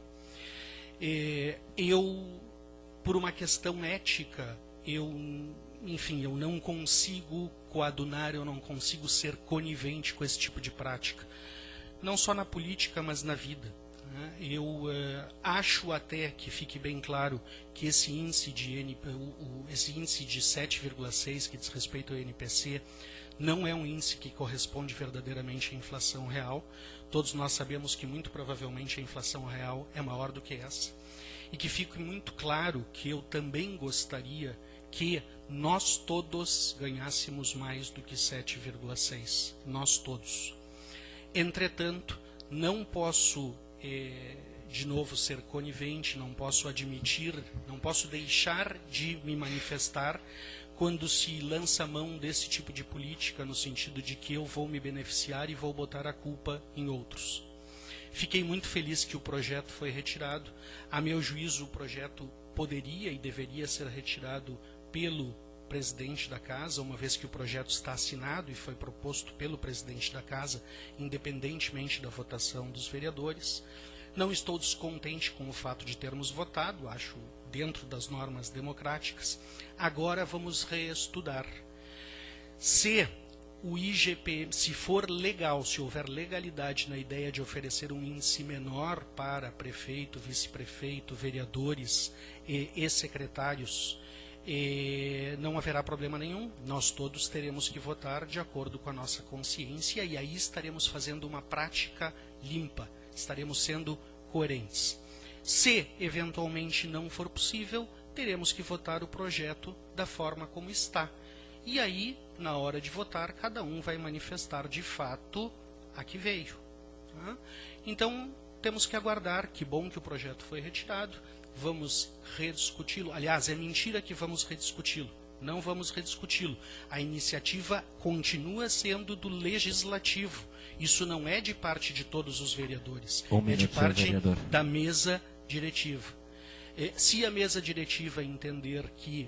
Por uma questão ética, eu não consigo coadunar, eu não consigo ser conivente com esse tipo de prática. Não só na política, mas na vida. Eu acho até que fique bem claro que esse índice de 7,6 que diz respeito ao INPC não é um índice que corresponde verdadeiramente à inflação real. Todos nós sabemos que muito provavelmente a inflação real é maior do que essa. E que fique muito claro que eu também gostaria que nós todos ganhássemos mais do que 7,6. Nós todos. Entretanto, não posso, de novo, ser conivente, não posso admitir, não posso deixar de me manifestar quando se lança mão desse tipo de política, no sentido de que eu vou me beneficiar e vou botar a culpa em outros. Fiquei muito feliz que o projeto foi retirado. A meu juízo, o projeto poderia e deveria ser retirado pelo presidente da Casa, uma vez que o projeto está assinado e foi proposto pelo presidente da Casa, independentemente da votação dos vereadores. Não estou descontente com o fato de termos votado, acho dentro das normas democráticas. Agora vamos reestudar. Se o IGPM, se for legal, se houver legalidade na ideia de oferecer um índice menor para prefeito, vice-prefeito, vereadores e secretários, não haverá problema nenhum. Nós todos teremos que votar de acordo com a nossa consciência e aí estaremos fazendo uma prática limpa, estaremos sendo coerentes. Se eventualmente não for possível, teremos que votar o projeto da forma como está. E aí, na hora de votar, cada um vai manifestar de fato a que veio. Tá? Então, temos que aguardar. Que bom que o projeto foi retirado. Vamos rediscuti-lo. Aliás, é mentira que vamos rediscuti-lo. Não vamos rediscuti-lo. A iniciativa continua sendo do Legislativo. Isso não é de parte de todos os vereadores. É de parte da mesa diretiva. Se a mesa diretiva entender que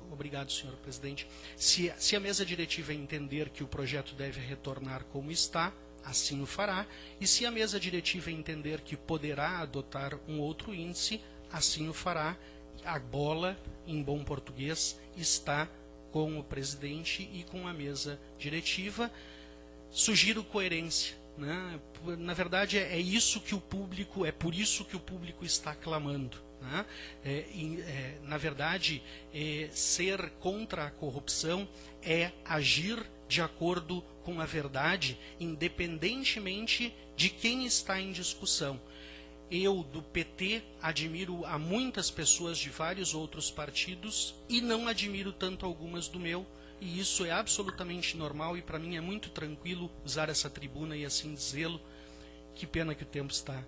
obrigado, senhor presidente. Se a mesa diretiva entender que o projeto deve retornar como está, assim o fará. E se a mesa diretiva entender que poderá adotar um outro índice, assim o fará. A bola, em bom português, está com o presidente e com a mesa diretiva. Sugiro coerência. Né? Na verdade, é isso que o público, é por isso que o público está clamando. Né? Na verdade, ser contra a corrupção é agir de acordo com a verdade, independentemente de quem está em discussão. Eu, do PT, admiro a muitas pessoas de vários outros partidos e não admiro tanto algumas do meu, e isso é absolutamente normal e para mim é muito tranquilo usar essa tribuna e assim dizê-lo. Que pena que o tempo está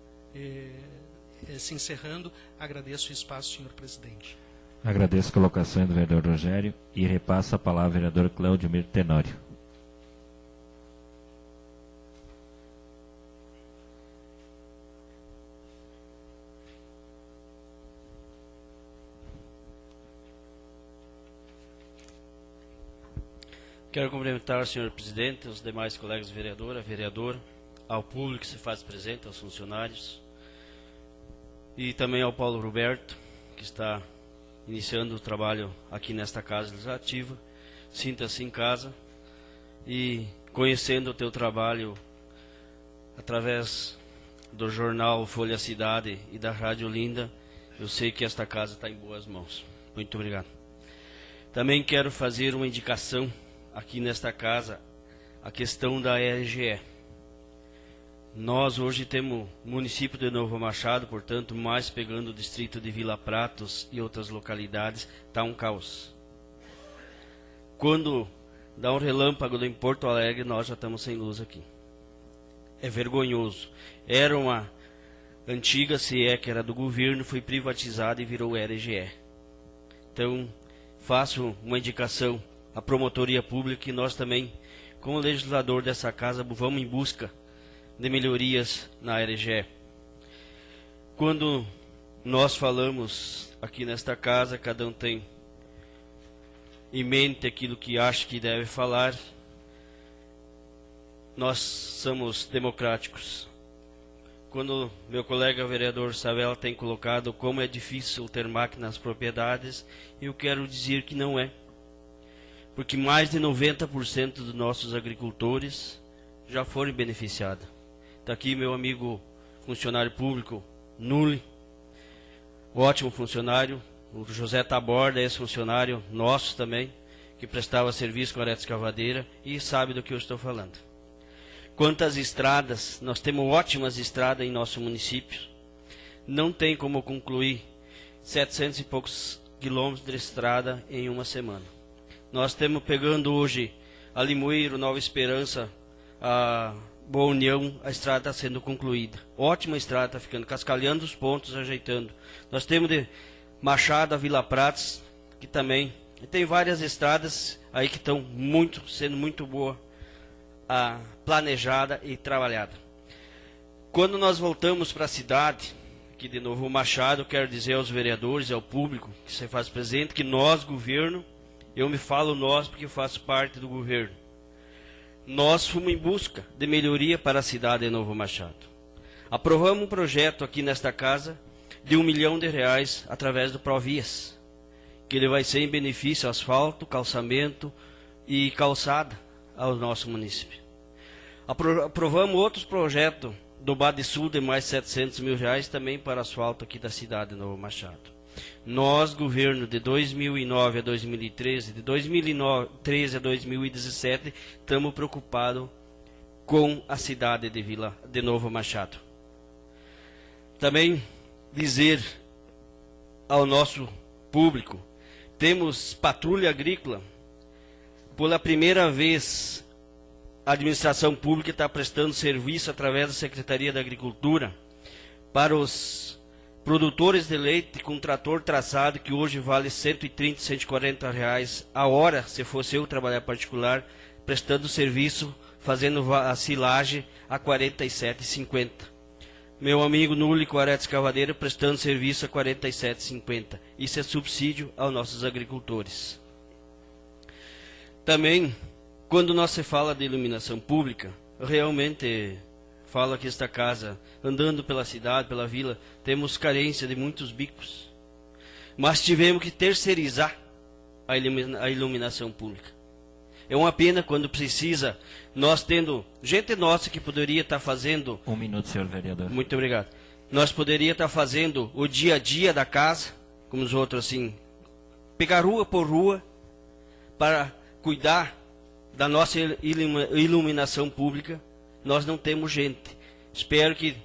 se encerrando. Agradeço o espaço, senhor presidente. Agradeço a colocação do vereador Rogério e repasso a palavra ao vereador Claudemir Tenório. Quero cumprimentar o senhor presidente, os demais colegas vereadora, ao público que se faz presente, aos funcionários, e também ao Paulo Roberto, que está iniciando o trabalho aqui nesta Casa Legislativa. Sinta-se em casa e conhecendo o teu trabalho através do jornal Folha Cidade e da Rádio Linda, eu sei que esta casa está em boas mãos. Muito obrigado. Também quero fazer uma indicação aqui nesta casa, a questão da RGE. Nós hoje temos o município de Novo Machado, portanto, mais pegando o distrito de Vila Pratos e outras localidades, está um caos. Quando dá um relâmpago em Porto Alegre, nós já estamos sem luz aqui. É vergonhoso. Era uma antiga CE que era do governo, foi privatizada e virou RGE. Então, faço uma indicação à promotoria pública que nós também, como legislador dessa casa, vamos em busca de melhorias na RGE. Quando nós falamos aqui nesta casa, cada um tem em mente aquilo que acha que deve falar. Nós somos democráticos. Quando meu colega vereador Savela tem colocado como é difícil ter máquinas nas propriedades, eu quero dizer que não é. Porque mais de 90% dos nossos agricultores já foram beneficiados. Está aqui meu amigo funcionário público, Nuli, ótimo funcionário, o José Taborda, ex-funcionário nosso também, que prestava serviço com a areta escavadeira e sabe do que eu estou falando. Quantas estradas, nós temos ótimas estradas em nosso município, não tem como concluir 700 e poucos quilômetros de estrada em uma semana. Nós estamos pegando hoje a Limoeiro, Nova Esperança, a Boa União, a estrada está sendo concluída. Ótima estrada, está ficando, cascalhando os pontos, ajeitando. Nós temos de Machado a Vila Pratos, que também tem várias estradas aí que estão sendo muito boa, planejada e trabalhada. Quando nós voltamos para a cidade, aqui de Novo Machado, quero dizer aos vereadores e ao público que se faz presente que nós, governo, eu me falo nós porque eu faço parte do governo, nós fomos em busca de melhoria para a cidade de Novo Machado. Aprovamos um projeto aqui nesta casa de R$1 milhão através do Provias, que ele vai ser em benefício asfalto, calçamento e calçada ao nosso município. Aprovamos outros projetos do Badesul de mais R$700 mil também para asfalto aqui da cidade de Novo Machado. Nós, governo de 2009 a 2013, de 2013 a 2017, estamos preocupados com a cidade de Novo Machado. Também dizer ao nosso público, temos patrulha agrícola. Pela primeira vez, a administração pública está prestando serviço através da Secretaria da Agricultura para os produtores de leite com trator traçado, que hoje vale R$130, R$140 a hora, se fosse eu trabalhar particular, prestando serviço, fazendo a silagem a R$47,50. Meu amigo Núlico Aretes Cavadeira prestando serviço a R$47,50. Isso é subsídio aos nossos agricultores. Também, quando nós se fala de iluminação pública, realmente fala que esta casa, andando pela cidade, pela vila, temos carência de muitos bicos. Mas tivemos que terceirizar a iluminação pública. É uma pena quando precisa, nós tendo gente nossa que poderia estar fazendo... Um minuto, senhor vereador. Muito obrigado. Nós poderia estar fazendo o dia a dia da casa, como os outros assim, pegar rua por rua, para cuidar da nossa iluminação pública. Nós não temos gente. Espero que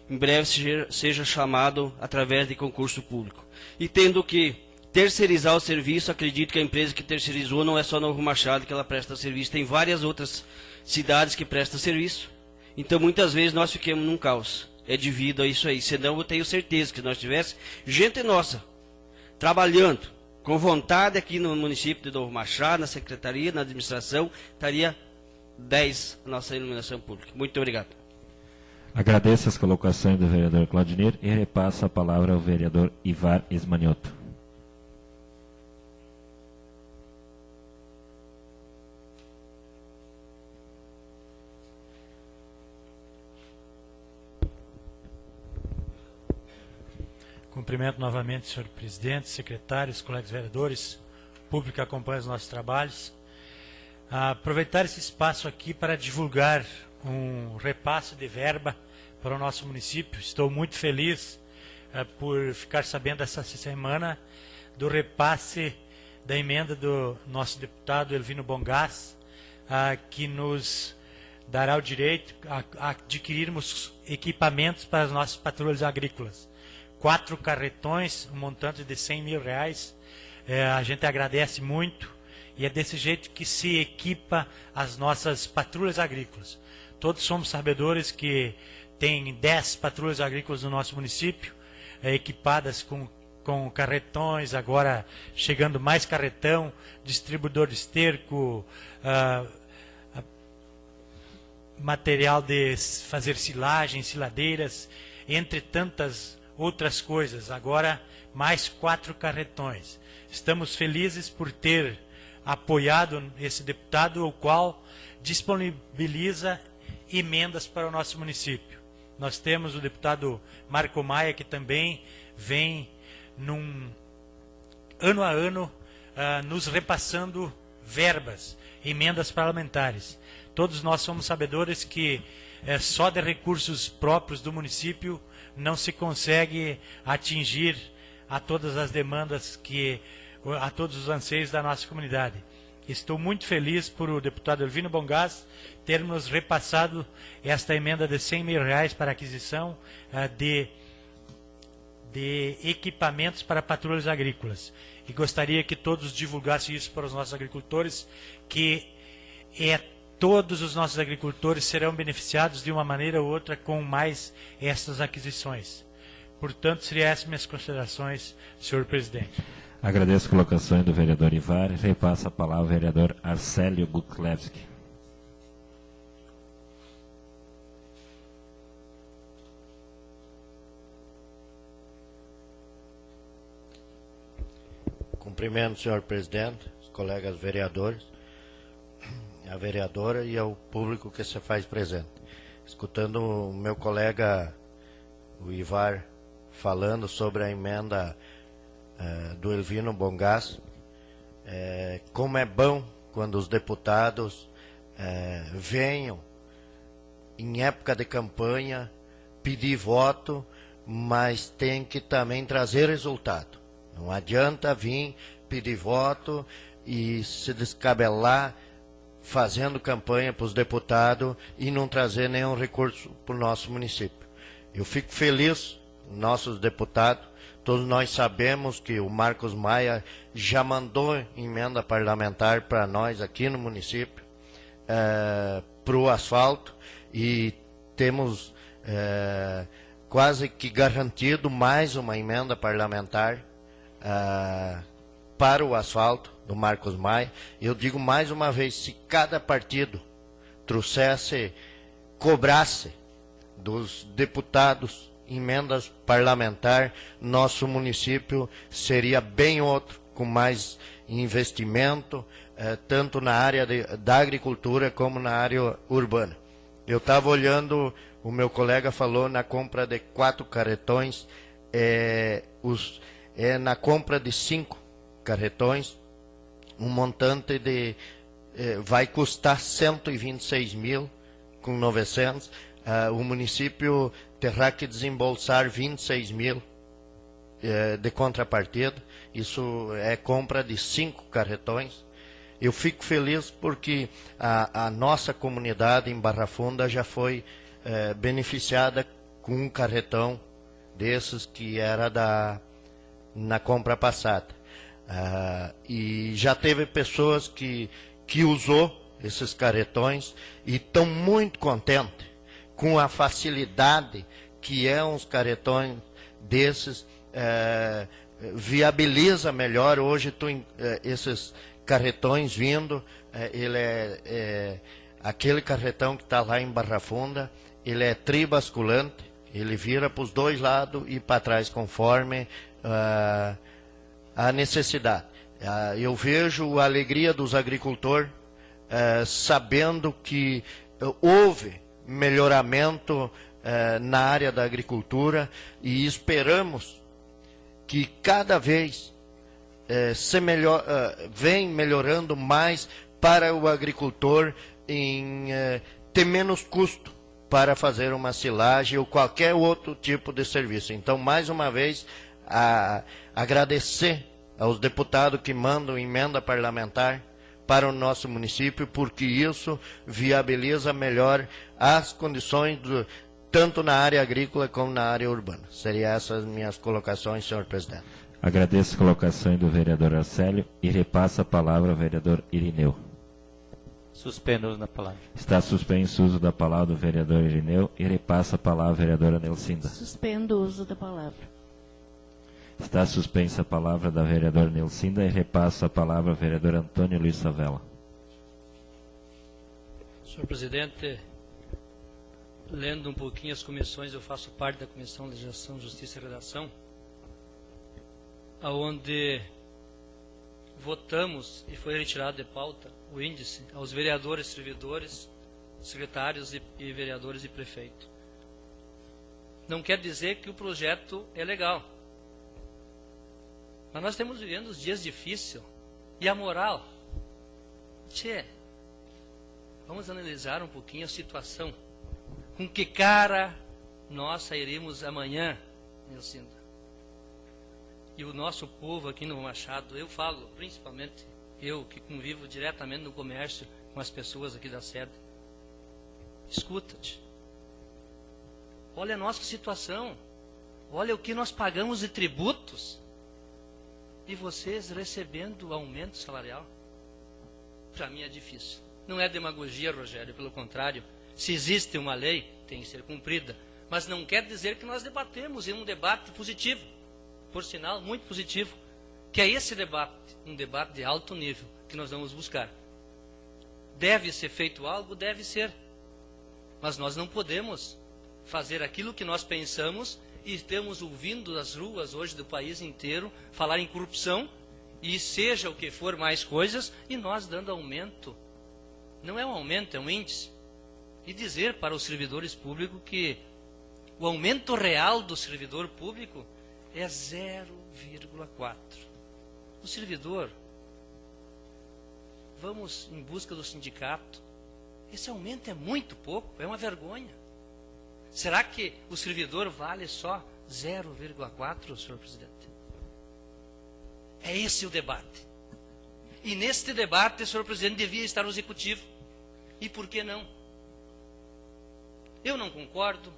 em breve seja chamado através de concurso público. E tendo que terceirizar o serviço, acredito que a empresa que terceirizou não é só Novo Machado que ela presta serviço, tem várias outras cidades que prestam serviço. Então muitas vezes nós ficamos num caos. É devido a isso aí. Senão eu tenho certeza que se nós tivéssemos gente nossa trabalhando com vontade aqui no município de Novo Machado, na secretaria, na administração, estaria 10 a nossa iluminação pública. Muito obrigado. Agradeço as colocações do vereador Claudinir e repasso a palavra ao vereador Ivar Ismanioto. Cumprimento novamente, senhor presidente, secretários, colegas vereadores, público que acompanha os nossos trabalhos. Aproveitar esse espaço aqui para divulgar um repasse de verba para o nosso município. Estou muito feliz por ficar sabendo essa semana do repasse da emenda do nosso deputado Elvino Bongás, que nos dará o direito a adquirirmos equipamentos para as nossas patrulhas agrícolas. 4 carretões, um montante de R$100 mil. A gente agradece muito e é desse jeito que se equipa as nossas patrulhas agrícolas. Todos somos sabedores que tem 10 patrulhas agrícolas no nosso município, equipadas com carretões, agora chegando mais carretão, distribuidor de esterco, material de fazer silagem, siladeiras, entre tantas outras coisas. Agora mais 4 carretões. Estamos felizes por ter apoiado esse deputado, o qual disponibiliza emendas para o nosso município. Nós temos o deputado Marco Maia, que também vem ano a ano nos repassando verbas, emendas parlamentares. Todos nós somos sabedores que só de recursos próprios do município não se consegue atingir a todas as demandas, a todos os anseios da nossa comunidade. Estou muito feliz por o deputado Elvino Bongás ter nos repassado esta emenda de R$100 mil para aquisição de equipamentos para patrulhas agrícolas. E gostaria que todos divulgassem isso para os nossos agricultores, que todos os nossos agricultores serão beneficiados de uma maneira ou outra com mais estas aquisições. Portanto, seriam essas minhas considerações, senhor presidente. Agradeço as colocações do vereador Ivar e repasso a palavra ao vereador Arcélio Buklevski. Cumprimento, senhor presidente, os colegas vereadores, a vereadora e ao público que se faz presente. Escutando o meu colega, o Ivar, falando sobre a emenda do Elvino Bongás, como é bom quando os deputados venham em época de campanha pedir voto, mas tem que também trazer resultado. Não adianta vir pedir voto e se descabelar fazendo campanha para os deputados e não trazer nenhum recurso para o nosso município. Eu fico feliz, nossos deputados, todos nós sabemos que o Marcos Maia já mandou emenda parlamentar para nós aqui no município, para o asfalto, e temos quase que garantido mais uma emenda parlamentar para o asfalto do Marcos Maia. Eu digo mais uma vez, se cada partido cobrasse dos deputados emendas parlamentar, nosso município seria bem outro, com mais investimento, tanto na área da agricultura como na área urbana. Eu estava olhando, o meu colega falou na compra de 4 carretões, na compra de 5 carretões, um montante vai custar 126.900. O município terá que desembolsar 26.000 de contrapartida. Isso é compra de 5 carretões. Eu fico feliz porque a nossa comunidade em Barra Funda já foi beneficiada com um carretão desses que era na compra passada. E já teve pessoas que usou esses carretões e estão muito contentes com a facilidade que uns carretões desses, viabiliza melhor. Hoje esses carretões vindo, aquele carretão que está lá em Barra Funda, ele é tribasculante, ele vira para os dois lados e para trás conforme a necessidade. Eu vejo a alegria dos agricultores sabendo que houve melhoramento na área da agricultura, e esperamos que cada vez vem melhorando mais para o agricultor em ter menos custo para fazer uma silagem ou qualquer outro tipo de serviço. Então, mais uma vez, agradecer aos deputados que mandam emenda parlamentar para o nosso município, porque isso viabiliza melhor as condições, tanto na área agrícola como na área urbana. Seriam essas minhas colocações, senhor presidente. Agradeço a colocação do vereador Arcélio e repasso a palavra ao vereador Irineu. Suspendo o uso da palavra. Está suspenso o uso da palavra do vereador Irineu e repassa a palavra à vereadora Nelcinda. Suspendo o uso da palavra. Está suspensa a palavra da vereadora Nelcinda e repassa a palavra ao vereador Antônio Luiz Savella. Senhor presidente, lendo um pouquinho as comissões, eu faço parte da Comissão de Legislação, Justiça e Redação, onde votamos e foi retirado de pauta o índice aos vereadores, servidores, secretários e vereadores e prefeito. Não quer dizer que o projeto é legal. Mas nós estamos vivendo os dias difíceis. E a moral? Vamos analisar um pouquinho a situação. Com que cara nós sairemos amanhã, Nelcinda? E o nosso povo aqui no Machado, eu falo, principalmente eu, que convivo diretamente no comércio com as pessoas aqui da sede. Escuta-te. Olha a nossa situação. Olha o que nós pagamos de tributos. E vocês recebendo aumento salarial? Para mim é difícil. Não é demagogia, Rogério, pelo contrário. Se existe uma lei, tem que ser cumprida. Mas não quer dizer que nós debatemos em um debate positivo. Por sinal, muito positivo. Que é esse debate, um debate de alto nível, que nós vamos buscar. Deve ser feito algo? Deve ser. Mas nós não podemos fazer aquilo que nós pensamos e estamos ouvindo das ruas hoje do país inteiro falar em corrupção e seja o que for mais coisas, e nós dando aumento. Não é um aumento, é um índice. E dizer para os servidores públicos que o aumento real do servidor público é 0,4. O servidor, vamos em busca do sindicato, Esse aumento é muito pouco, é uma vergonha. Será que o servidor vale só 0,4, senhor presidente? É esse o debate. E neste debate, senhor presidente, devia estar o executivo. E por que não? Eu não concordo.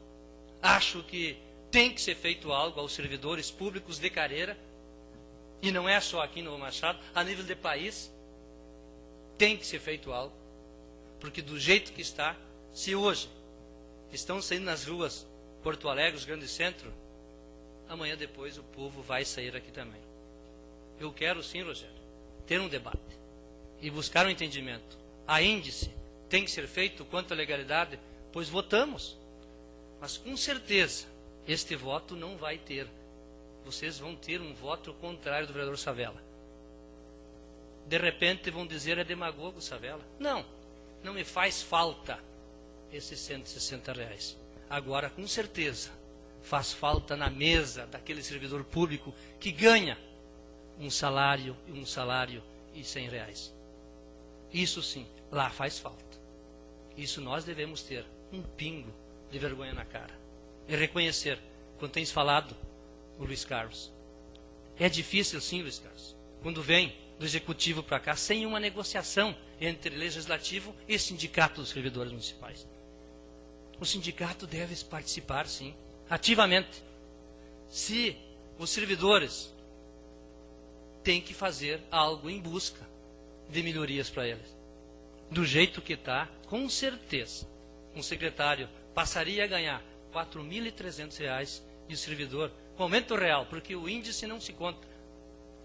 Acho que tem que ser feito algo aos servidores públicos de carreira. E não é só aqui no Novo Machado, a nível de país. Tem que ser feito algo. Porque do jeito que está, se hoje estão saindo nas ruas Porto Alegre, os grandes centros, amanhã depois o povo vai sair aqui também. Eu quero sim, Rogério, ter um debate e buscar um entendimento. A índice tem que ser feito quanto à legalidade, pois votamos. Mas com certeza, este voto não vai ter. Vocês vão ter um voto contrário do vereador Savella. De repente vão dizer é demagogo Savella. Não me faz falta esses R$160. Agora, com certeza, faz falta na mesa daquele servidor público que ganha um salário e R$100. Isso sim, lá faz falta. Isso nós devemos ter um pingo de vergonha na cara. E reconhecer, quando tens falado, o Luiz Carlos. É difícil sim, Luiz Carlos, quando vem do Executivo para cá, sem uma negociação entre Legislativo e Sindicato dos Servidores Municipais. O sindicato deve participar, sim, ativamente. Se os servidores têm que fazer algo em busca de melhorias para eles. Do jeito que está, com certeza, um secretário passaria a ganhar R$4.300 e o servidor, com aumento real, porque o índice não se conta,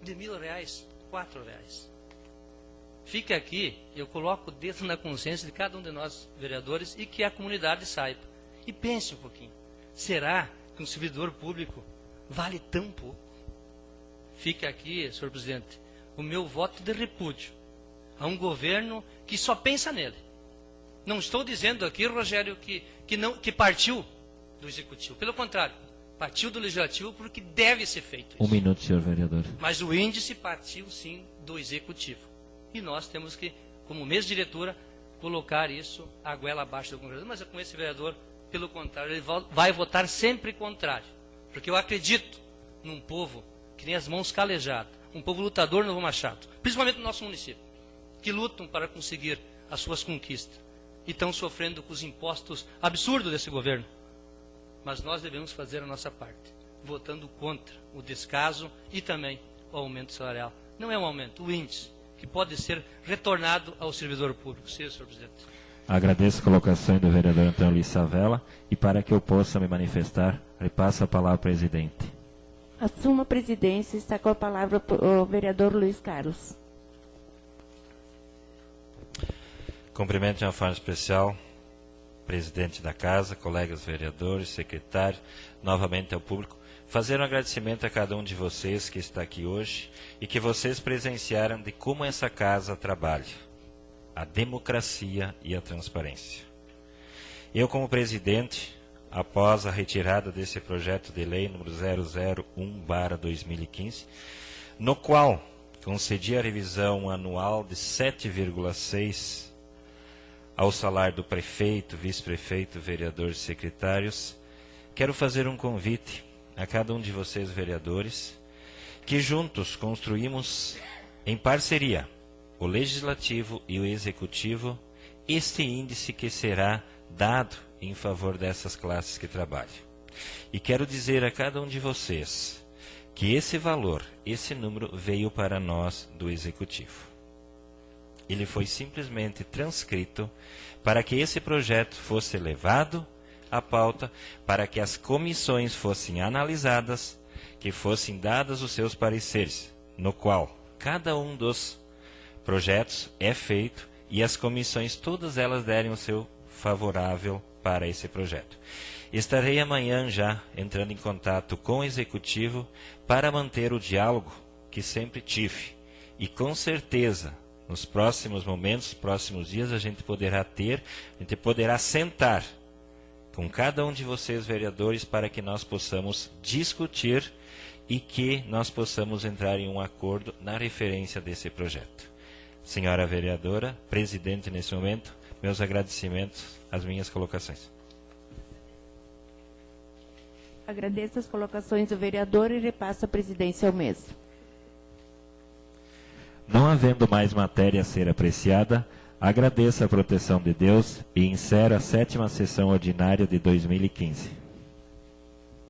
de R$1.000, R$4. Fica aqui, eu coloco o dedo na consciência de cada um de nós, vereadores, e que a comunidade saiba. E pense um pouquinho, será que um servidor público vale tão pouco? Fica aqui, senhor presidente, o meu voto de repúdio a um governo que só pensa nele. Não estou dizendo aqui, Rogério, que partiu do Executivo. Pelo contrário, partiu do Legislativo porque deve ser feito isso. 1 minuto, senhor vereador. Mas o índice partiu, sim, do Executivo. E nós temos que, como mesa diretora, colocar isso a goela abaixo do Congresso. Mas com esse vereador, pelo contrário, ele vai votar sempre contrário. Porque eu acredito num povo que tem as mãos calejadas, um povo lutador no Novo Machado, principalmente no nosso município, que lutam para conseguir as suas conquistas e estão sofrendo com os impostos absurdos desse governo. Mas nós devemos fazer a nossa parte, votando contra o descaso e também o aumento salarial. Não é um aumento, o índice, que pode ser retornado ao servidor público. Sim, senhor presidente. Agradeço a colocação do vereador Antônio Luiz Savella e para que eu possa me manifestar, repasso a palavra ao presidente. Assuma a presidência, está com a palavra o vereador Luiz Carlos. Cumprimento de uma forma especial, presidente da casa, colegas vereadores, secretário, novamente ao público, fazer um agradecimento a cada um de vocês que está aqui hoje e que vocês presenciaram de como essa casa trabalha, a democracia e a transparência. Eu, como presidente, após a retirada desse projeto de lei número 001/2015, no qual concedi a revisão anual de 7,6% ao salário do prefeito, vice-prefeito, vereadores e secretários, quero fazer um convite a cada um de vocês, vereadores, que juntos construímos, em parceria, o Legislativo e o Executivo, este índice que será dado em favor dessas classes que trabalham. E quero dizer a cada um de vocês que esse valor, esse número, veio para nós do Executivo. Ele foi simplesmente transcrito para que esse projeto fosse levado à pauta, para que as comissões fossem analisadas, que fossem dados os seus pareceres, no qual cada um dos projetos é feito e as comissões, todas elas derem o seu favorável para esse projeto. Estarei amanhã já entrando em contato com o Executivo para manter o diálogo que sempre tive. E com certeza, nos próximos momentos, próximos dias, a gente poderá sentar com cada um de vocês, vereadores, para que nós possamos discutir e que nós possamos entrar em um acordo na referência desse projeto. Senhora vereadora, presidente nesse momento, Meus agradecimentos às minhas colocações. Agradeço as colocações do vereador e repasso a presidência ao mesmo. Não havendo mais matéria a ser apreciada, agradeço a proteção de Deus e encerro a 7ª sessão ordinária de 2015.